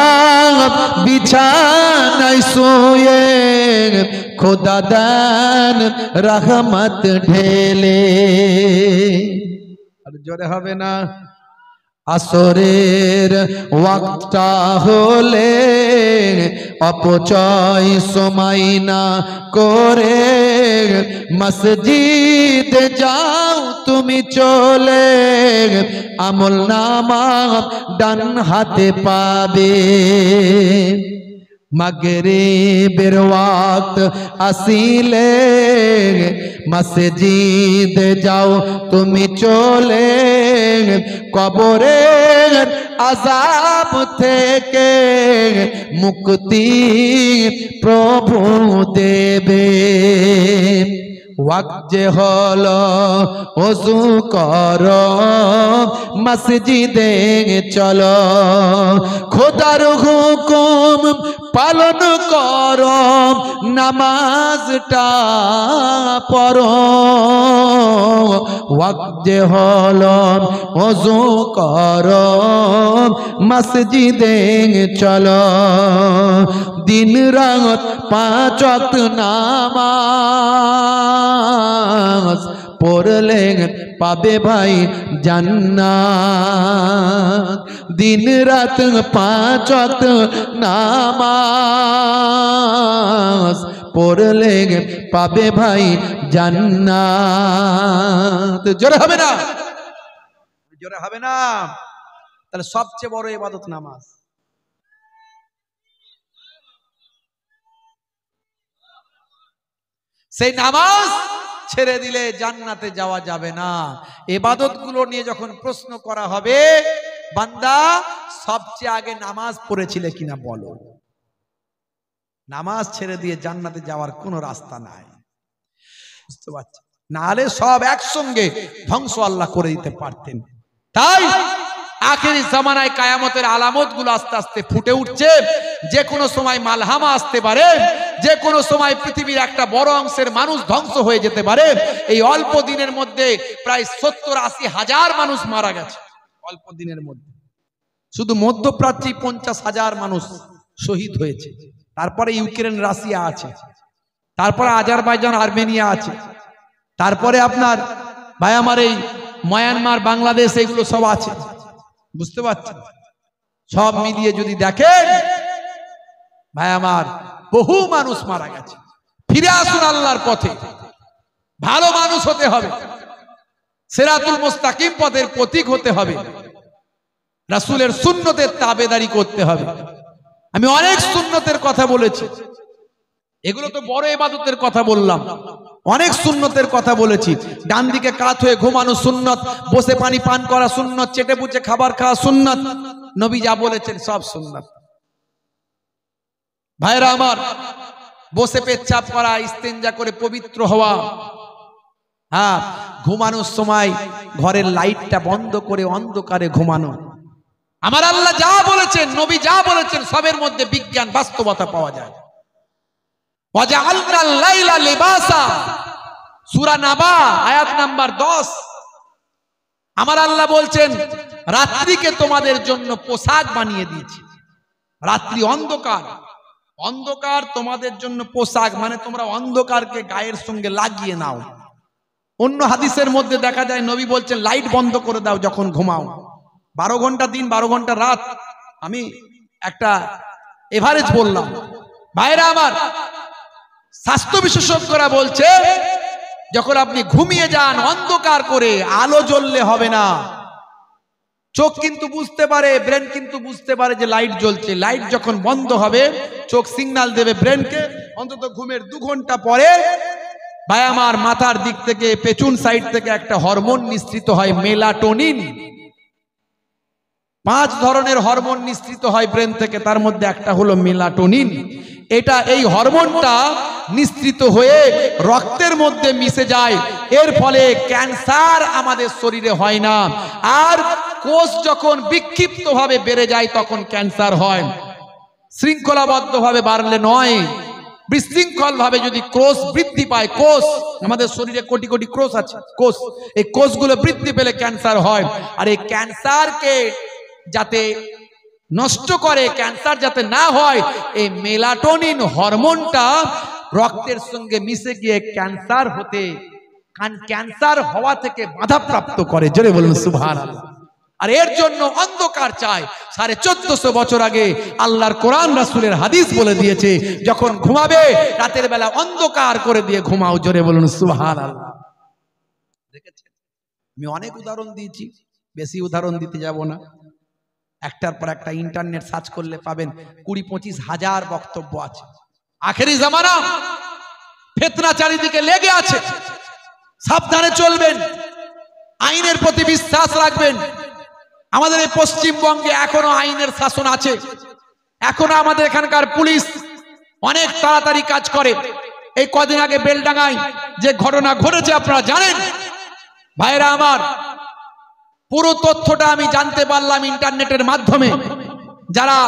B: বিছানায় শুয়ে, খোদা দান রহমত ঢেলে। আর জোরে হবে না? আসরের ওয়াক্তটা হলে অপচয় সময় না করে মসজিদ যাও তুমি চলে, আমল নামা ডান হাতে পাবে। মাগরিবের ওয়াক্ত আসিলে মসজিদ যাও তুমি চলে, কবরের আযাব থেকে মুক্তি প্রভু দেবে। ওয়াক্ত যে হলো ওযু করো মসজিদে চলো, খোদার হুকুম পালন করো নামাজটা পড়ো। ওয়াক্ত যে হলো ওযু করো মসজিদে চলো, দিন রাত 5 ওয়াক্ত নামাজ পড়লে পাবে ভাই জান্নাত। দিন রাত 5 ওয়াক্ত নামাজ পড়লে পাবে ভাই জান্নাত। জোরে হবে না? জোরে হবে না? তাহলে সবচেয়ে বড় ইবাদত নামাজ। সেই নামাজ ছেড়ে দিলে জান্নাতে যাওয়া যাবে না। ইবাদত গুলো নিয়ে যখন প্রশ্ন করা হবে, বান্দা সবচেয়ে আগে নামাজ পড়েছিলে কিনা বলো। নামাজ ছেড়ে দিয়ে জান্নাতে যাওয়ার কোনো রাস্তা নাই, বুঝতে পারছেন? নাহলে সব একসঙ্গে ধ্বংস আল্লাহ করে দিতে পারতেন। তাই আখেরি জামানায় কিয়ামতের আলামত গুলো আস্তে আস্তে ফুটে উঠছে। যে কোনো সময় মালহামা আসতে পারে, যে কোনো সময় পৃথিবীর একটা বড় অংশের মানুষ ধ্বংস হয়ে যেতে পারে। এই অল্প দিনের মধ্যে প্রায় 70-80 হাজার মানুষ মারা গেছে অল্প দিনের মধ্যে। শুধু মধ্যপ্রাচ্যে 50,000 মানুষ শহীদ হয়েছে। তারপরে ইউক্রেন রাশিয়া আছে, তারপরে আজারবাইজান আর্মেনিয়া আছে, তারপরে আপনার ভাই আমার এই মায়ানমার বাংলাদেশ এগুলো সব আছে, বুঝতে পারছেন? সব মিলিয়ে যদি দেখেন ভাই আমার বহু মানুষ মারা গেছে। ফিরে আসুন আল্লাহর পথে, ভালো মানুষ হতে হবে, সিরাতুল মুস্তাকিম পথের প্রতীক হতে হবে, রাসূলের সুন্নতের তাবেদারি করতে হবে। আমি অনেক সুন্নতের কথা বলেছি, এগুলো তো বড় ইবাদতের কথা বললাম। অনেক সুন্নতের কথা বলেছি। ডান দিকে কাত হয়ে ঘুমানো সুন্নত, বসে পানি পান করা সুন্নত, চেটে পুচে খাবার খাওয়া সুন্নত, নবী যা বলেছেন সব সুন্নত। ভাইরা আমার, বসে পেচ্ছাপ করা, ইস্তেঞ্জা করে পবিত্র হওয়া, হ্যাঁ, ঘুমানোর সময় ঘরের লাইটটা বন্ধ করে অন্ধকারে ঘুমানো। আমার আল্লাহ যা বলেছেন, নবী যা বলেছেন, সবের মধ্যে বিজ্ঞান বাস্তবতা পাওয়া যায়। ওয়াজআলনাল লাইলা লিবাসা, সূরা নাবা আয়াত নাম্বার 10। আমার আল্লাহ বলছেন রাত্রিকে তোমাদের জন্য পোশাক বানিয়ে দিয়েছি। রাত্রি অন্ধকার, অন্ধকার তোমাদের জন্য পোশাক, মানে তোমরা অন্ধকারকে গায়ের সঙ্গে লাগিয়ে নাও। অন্য হাদিসের মধ্যে দেখা যায় নবী বলছেন লাইট বন্ধ করে দাও যখন ঘুমাও। 12 ঘন্টা দিন, 12 ঘন্টা রাত, আমি একটা এভারেজ বললাম। ভাইরা আমার, স্বাস্থ্য বিশেষজ্ঞরা বলছে যখন আপনি ঘুমিয়ে যান অন্ধকার করে, আলো জ্বললে হবে না। চোখ কিন্তু বুঝতে পারে, ব্রেন কিন্তু বুঝতে পারে যে লাইট জ্বলছে। লাইট যখন বন্ধ হবে চোখ সিগন্যাল দেবে ব্রেনকে, অন্তত ঘুমের 2 ঘন্টা পরে ভাই আমার মাথার দিক থেকে, পেছন সাইড থেকে একটা হরমোন নিঃসৃত হয়, মেলাটোনিন। 5 ধরনের হরমোন নিঃসৃত হয় ব্রেন থেকে, তার মধ্যে একটা হলো মেলাটোনিন। এটা, এই হরমোনটা নিঃসৃত হয়ে রক্তের মধ্যে মিশে যায়। এর ফলে ক্যান্সার আমাদের শরীরে হয় না। আর কোষ যখন বিক্ষিপ্তভাবে বেড়ে যায় তখন ক্যান্সার হয়। শৃঙ্খলাবদ্ধভাবে বাড়লে নয়, বিশৃঙ্খল ভাবে যদি কোষ বৃদ্ধি পায়, কোষ আমাদের শরীরে কোটি কোটি কোষ আছে, কোষ, এই কোষগুলো বৃদ্ধি পেলে ক্যান্সার হয়। আর এই ক্যান্সারকে যাতে নষ্ট করে, ক্যান্সার যাতে না হয়, এই মেলাটোনিন হরমোনটা রক্তের সঙ্গে মিশে গিয়ে ক্যান্সার হওয়া থেকে বাধাপ্রাপ্ত করে। জোরে বলুন সুবহানাল্লাহ। আর এর জন্য অন্ধকার চাই। 1450 বছর আগে আল্লাহর কোরআন, রাসূলের হাদিস বলে দিয়েছে যখন ঘুমাবে রাতের বেলা অন্ধকার করে দিয়ে ঘুমাও। জোরে বলুন সুবহানাল্লাহ। দেখেছেন, আমি অনেক উদাহরণ দিয়েছি, বেশি উদাহরণ দিতে যাব না। একটার পর একটা ইন্টারনেট সার্চ করলে পাবেন 20-25 হাজার বক্তব্য আছে। আখেরি জামানা, ফিতনা চারিদিকে লেগে আছে, সাবধানে চলবেন, আইনের প্রতি বিশ্বাস রাখবেন। আমাদের এই পশ্চিমবঙ্গে এখনো আইনের শাসন আছে, এখনো আমাদের এখানকার পুলিশ অনেক তাড়াতাড়ি কাজ করে। এই কদিন আগে বেলডাঙ্গায় যে ঘটনা ঘটেছে আপনারা জানেন। ভাইরা আমার, পুরো তথ্যটা আমি জানতে পারলাম ইন্টারনেটের মাধ্যমে। যারা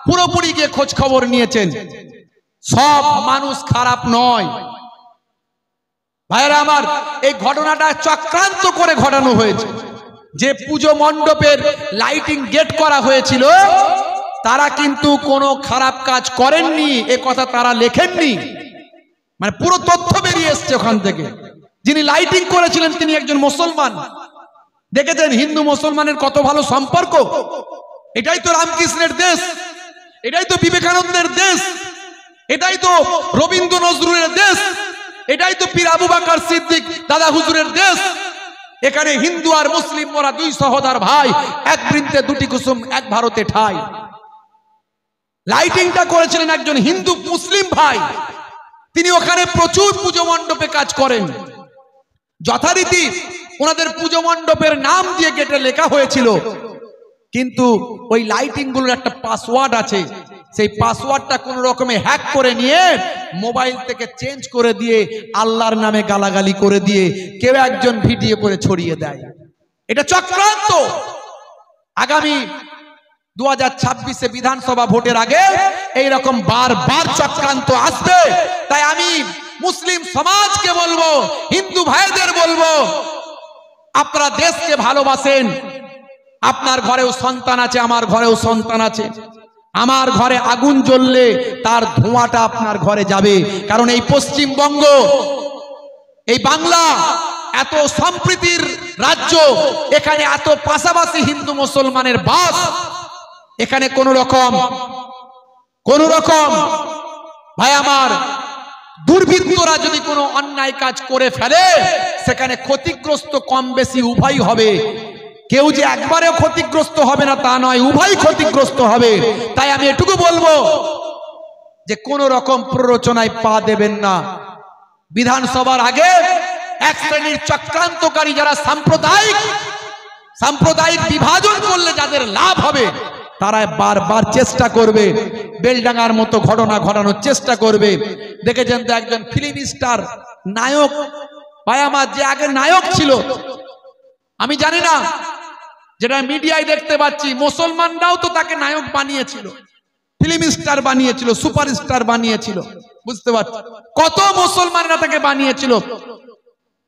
B: পুরোপুরি গিয়ে খোঁজ খবর নিয়েছেন, সব মানুষ খারাপ নয়। ভাইরা আমার, এই ঘটনাটা চক্রান্ত করে ঘটানো হয়েছে। যে পুজো মণ্ডপের লাইটিং গেট করা হয়েছিল, তারা কিন্তু কোনো খারাপ কাজ করেননি, এ কথা তারা লেখেননি। মানে পুরো তথ্য বেরিয়ে এসছে ওখান থেকে। যিনি লাইটিং করেছিলেন তিনি একজন মুসলমান। দেখেছেন হিন্দু মুসলমানের কত ভালো সম্পর্ক। এটাই তো রামকৃষ্ণের দেশ, এটাই তো বিবেকানন্দের দেশ, এটাই তো রবীন্দ্র নজরুলের দেশ, এটাই তো পীর আবু বকর সিদ্দিক দাদা হুজুরের দেশ। এখানে হিন্দু আর মুসলিম মোরা 2 সহোদর ভাই, এক বৃন্তে 2টি কুসুম, এক ভারতে ঠাই। লাইটিংটা করেছিলেন একজন হিন্দু মুসলিম ভাই। তিনি ওখানে প্রচুর পুজো মণ্ডপে কাজ করেন। যথারীতি ওনাদের পুজো মণ্ডপের নাম দিয়ে গেটে লেখা হয়েছিল, কিন্তু ওই লাইটিং গুলোর একটা পাসওয়ার্ড আছে। সেই পাসওয়ার্ডটা কোন রকমে হ্যাক করে নিয়ে মোবাইল থেকে চেঞ্জ করে দিয়ে আল্লাহর নামে গালাগালি করে দিয়ে কেউ একজন ভিডিও করে ছড়িয়ে দেয়। এটা চক্রান্ত। আগামী 2026-এ বিধানসভা ভোটের আগে এইরকম বারবার চক্রান্ত আসবে। তাই আমি মুসলিম সমাজকে বলবো, হিন্দু ভাইদের বলবো, আপনারা দেশকে ভালোবাসেন। আপনার ঘরেও সন্তান আছে, আমার ঘরেও সন্তান আছে। আমার ঘরে আগুন জ্বললে তার ধোঁয়াটা আপনার ঘরে যাবে। কারণ এই পশ্চিমবঙ্গ, এই বাংলা এত সম্প্রীতির রাজ্য, এখানে এত পাশাপাশি হিন্দু মুসলমানের বাস। এখানে কোন রকম ভাই আমার দুর্বৃত্তরা যদি কোনো অন্যায় কাজ করে ফেলে, সেখানে ক্ষতিগ্রস্ত কম বেশি উভয় হবে। কেউ যে একবারেও ক্ষতিগ্রস্ত হবে না তা নয়, উভয় ক্ষতিগ্রস্ত হবে। তাই আমি এটুকু বলবো যে কোন রকম প্ররোচনায় পা দেবেন না। বিধানসভার আগে এক শ্রেণীর চক্রান্তকারী যারা সাম্প্রদায়িক বিভাজন করলে যাদের লাভ হবে, তারা বারবার চেষ্টা করবে, বেলডাঙ্গার মতো ঘটনা ঘটানোর চেষ্টা করবে। দেখেছেন তো একজন ফিল্ম স্টার নায়ক ভাই আমার, যে আগে নায়ক ছিল, আমি জানি না, যেটা মিডিয়ায় দেখতে পাচ্ছি মুসলমানরাও তো তাকে নায়ক বানিয়েছিল, ফিল্ম স্টার বানিয়েছিল, সুপার স্টার বানিয়েছিল, বুঝতে পারছি কত মুসলমানরা তাকে বানিয়েছিল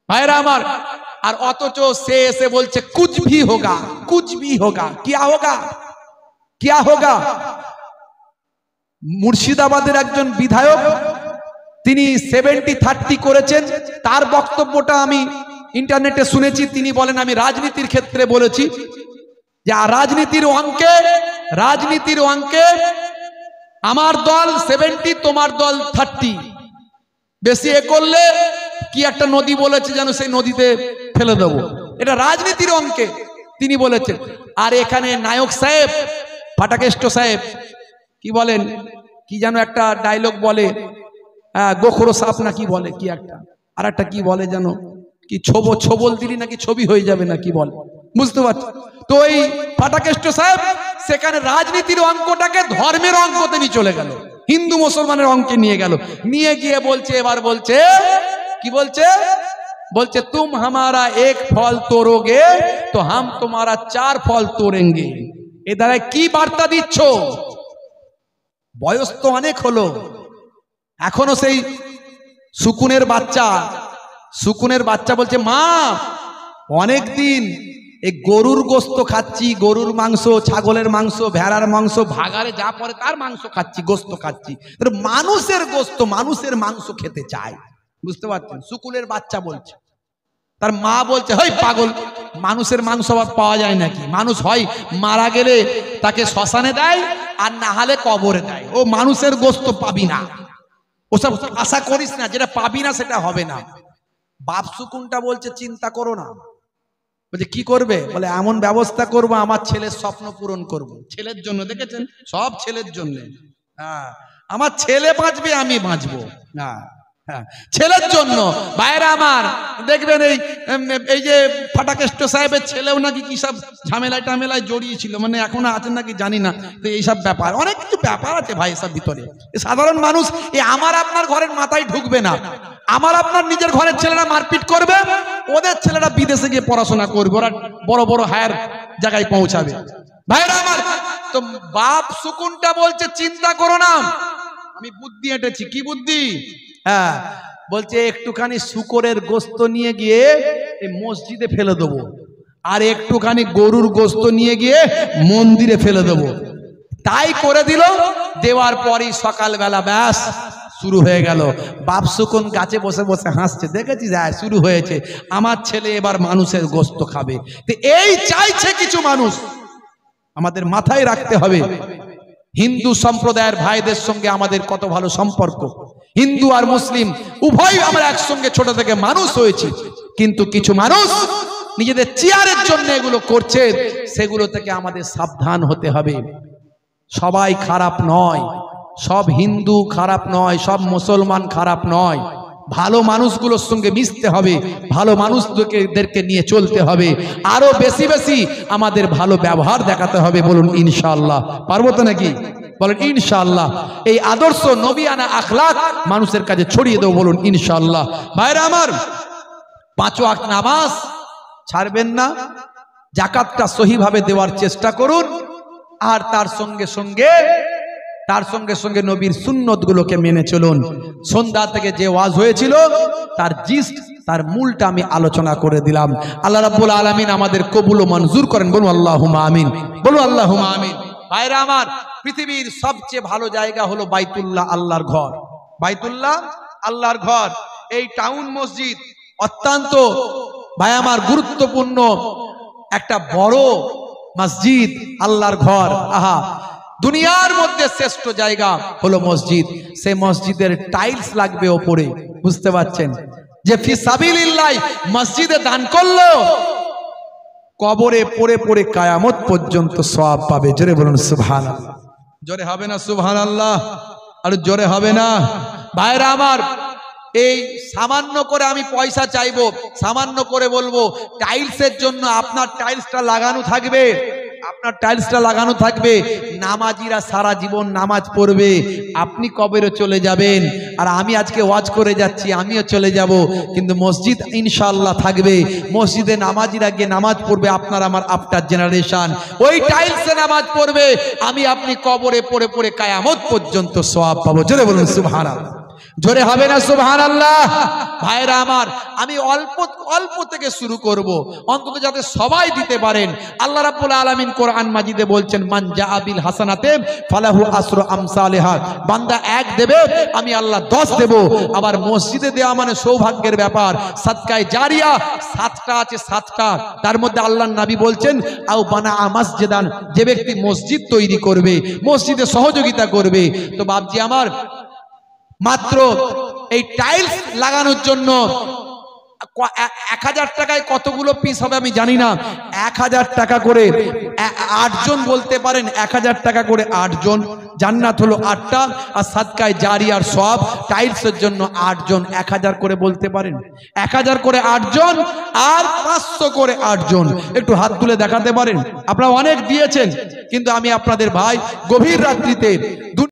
B: ভাইরা আমার। আর অথচ সে এসে বলছে কুছ ভি হোগা, কুছ ভি হোগা, কিয়া হোগা, কিয়া হোগা। মুর্শিদাবাদের একজন বিধায়ক, তিনি 70-30 করেছেন, তার বক্তব্যটা আমি ইন্টারনেটে শুনেছি। তিনি বলেন, আমি রাজনীতির ক্ষেত্রে বলেছি যে রাজনীতির অঙ্কে আমার দল 70, তোমার দল 30, বেশি এ করলে কি একটা নদী বলেছে যেন সেই নদীতে ফেলে দেবো, এটা রাজনীতির অঙ্কে তিনি বলেছেন। আর এখানে নায়ক সাহেব, ফাটাকেষ্ট সাহেব কি বলেন, কি যেন একটা ডায়লগ বলে, গোখরো সাপ না কি বলে, কি একটা আর একটা কি বলে যেন, কি ছবল দিলি নাকি ছবি হয়ে যাবে না কি বলে, বুঝতে পারছি। তো এই ফাটাকেষ্ট সাহেব সেখানে রাজনীতির অঙ্কটাকে ধর্মের অঙ্কতে নিয়ে চলে গেল, হিন্দু মুসলমানের অঙ্কে নিয়ে গেল, নিয়ে গিয়ে বলছে, এবার বলছে কি বলছে তুম হামারা এক ফল তোড়োগে তো হাম তোমারা 4 ফল তোড়েঙ্গে। এ দ্বারা কি বার্তা দিচ্ছ? বয়স তো অনেক হলো, এখনো সেই সুকুনের বাচ্চা বলছে, মা অনেক দিন এই গরুর গোস্ত খাচ্ছি, গরুর মাংস, ছাগলের মাংস, ভেড়ার মাংস, ভাগারে যা পড়ে তার মাংস খাচ্ছি, গোস্ত খাচ্ছি, মানুষের গোস্ত, মানুষের মাংস খেতে চায়, বুঝতে পারছেন? সুকুনের বাচ্চা বলছে, তার মা বলছে, হেই পাগল, মানুষের মাংস আবার পাওয়া যায় নাকি? মানুষ হয় মারা গেলে তাকে শ্মশানে দেয়, আর না হলে কবরে দেয়, ও মানুষের গোস্ত পাবি না, ওসব আশা করিস না, যেটা পাবি না সেটা হবে না। বাপ সুকুনটা বলছে, চিন্তা করো না। বলছে কি করবে? বলে এমন ব্যবস্থা করবো, আমার ছেলের স্বপ্ন পূরণ করব, ছেলের জন্য, দেখেছেন সব ছেলের জন্য, হ্যাঁ আমার ছেলে বাঁচবে, আমি বাঁচবো, হ্যাঁ হ্যাঁ ছেলের জন্য। ভাইরা আমার দেখবেন এই যে ফাটাকেষ্ট সাহেবের ছেলেও নাকি কি সব ঝামেলায় জড়িয়েছিল, মানে এখনো আছেন নাকি জানি না। তো এইসব ব্যাপার, অনেক কিছু ব্যাপার আছে ভাই এসব ভিতরে। সাধারণ মানুষ আমার আপনার ঘরের মাথায় ঢুকবে না, আমার আপনার নিজের ঘরের ছেলেরা মারপিট করবে, ওদের ছেলেরা বিদেশে গিয়ে পড়াশোনা করবে, ওরা বড় বড় হায়ার জায়গায় পৌঁছাবে। ভাইরা আমার, তো বাপ সুকুনটা বলছে চিন্তা করো না, আমি বুদ্ধি এঁটেছি। কি বুদ্ধি? হ্যাঁ বলছে একটুখানি শূকরের গোস্ত নিয়ে গিয়ে এই মসজিদে ফেলে দেবো, আর একটুখানি গরুর গোস্ত নিয়ে গিয়ে মন্দিরে ফেলে দেবো। তাই করে দিল, দেওয়ার পরই সকালবেলা ব্যাস শুরু হয়ে গেল। বাপ সুকুন গাছে বসে বসে হাসছে, দেখেছি যায় শুরু হয়েছে, আমার ছেলে এবার মানুষের গোস্ত খাবে। তো এই চাইছে কিছু মানুষ, আমাদের মাথায় রাখতে হবে হিন্দু সম্প্রদায়ের ভাইদের সঙ্গে আমাদের কত ভালো সম্পর্ক। হিন্দু আর মুসলিম উভয় আমরা একসঙ্গে ছোট থেকে মানুষ হয়েছি, কিন্তু কিছু মানুষ নিজেদের চেয়ারের জন্য এগুলো করছে, সেগুলো থেকে আমাদের সাবধান হতে হবে। সবাই খারাপ নয়, সব হিন্দু খারাপ নয়, সব মুসলমান খারাপ নয়, ভালো মানুষগুলোর সঙ্গে মিশতে হবে, ভালো মানুষদেরকে নিয়ে চলতে হবে, আরো বেশি বেশি আমাদের ভালো ব্যবহার দেখাতে হবে। বলুন ইনশাআল্লাহ, পারবো তো নাকি? বলেন ইনশাআল্লাহ। এই আদর্শ নবিয়ানা আখলাক মানুষের কাছে ছড়িয়ে দেবো, বলুন ইনশাআল্লাহ। ভাইরা আমার, 5 ওয়াক্ত নামাজ ছাড়বেন না, যাকাতটা সহিভাবে দেওয়ার চেষ্টা করুন, আর তার সঙ্গে সঙ্গে নবীর সুন্নতগুলোকে মেনে চলুন। সন্ধ্যা থেকে যে ওয়াজ হয়েছিল তার জিস্ট, তার মূলটা আমি আলোচনা করে দিলাম। আল্লাহ রাব্বুল আলামিন আমাদের কবুল ও মঞ্জুর করেন, বলুন আল্লাহুম্মা আমিন, বলুন আল্লাহুম্মা আমিন। ভাইরা আমার, পৃথিবীর সবচেয়ে ভালো জায়গা হলো বাইতুল্লাহ, আল্লাহর ঘর। বাইতুল্লাহ আল্লাহর ঘর, এই টাউন মসজিদ অত্যন্ত ভাই আমার গুরুত্বপূর্ণ একটা বড় মসজিদ, আল্লাহর ঘর। আহা, দুনিয়ার মধ্যে শ্রেষ্ঠ জায়গা হলো মসজিদ। সেই মসজিদের টাইলস লাগবে ওপরে, বুঝতে পারছেন? যে ফি সাবিলিল্লাহ মসজিদে দান করলো, কবরে পড়ে পড়ে কিয়ামত পর্যন্ত সওয়াব পাবে। জোরে বলুন সুবহানাল্লাহ। জোরে হবে না সুবহানাল্লাহ? আর জোরে হবে না? ভাইরা আমার, এই সামান্য করে আমি পয়সা চাইবো, সামান্য করে বলবো টাইলসের জন্য, আপনার টাইলসটা লাগানো থাকবে, আপনার টাইলসটা লাগানো থাকবে, নামাজিরা সারা জীবন নামাজ পড়বে, আপনি কবরে চলে যাবেন। আর আমি আজকে ওয়াজ করে যাচ্ছি, আমিও চলে যাব, কিন্তু মসজিদ ইনশাআল্লাহ থাকবে, মসজিদে নামাজিরা গিয়ে নামাজ পড়বে, আপনার আমার আফটার জেনারেশন ওই টাইলসে নামাজ পড়বে, আমি আপনি কবরে পড়ে পড়ে কিয়ামত পর্যন্ত সওয়াব পাবো। জোরে বলুন সুবহানাল্লাহ। জোরে হবে না সুবহানাল্লাহ? ভাইরা আমার, আমি অল্প অল্প থেকে শুরু করব, অন্তত যাতে সবাই দিতে পারেন। আল্লাহ রাব্বুল আলামিন কোরআন মাজিদে বলছেন, মান জাআ বিল হাসানাতে ফালাহু আসরু আমসালিহা, বান্দা 1 দেবে, আমি আল্লাহ 10 দেব। আবার মসজিদে দেওয়া মানে সৌভাগ্যের ব্যাপার। সাদকায়ে জারিয়া 7টা আছে, 7টা, তার মধ্যে আল্লাহর নবী বলছেন, আও বানা মাসজিদান, যে ব্যক্তি মসজিদ তৈরি করবে, মসজিদে সহযোগিতা করবে। তো বাপজি আমার, মাত্র এই টাইলস লাগানোর জন্য 1000 টাকায় কতগুলো পিস হবে আমি জানি না, 1000 টাকা করে 8 জন বলতে পারেন, 1000 টাকা করে 8 জন, জান্নাত হলো 8টা, আর সাদকায়ে জারিয়ার সব টাইলসের জন্য 8 জন, 1000 করে বলতে পারেন, 1000 করে 8 জন, আর 500 করে 8 জন। একটু হাত তুলে দেখাতে পারেন? আপনারা অনেক দিয়েছেন, কিন্তু আমি আপনাদের ভাই গভীর রাত্রিতে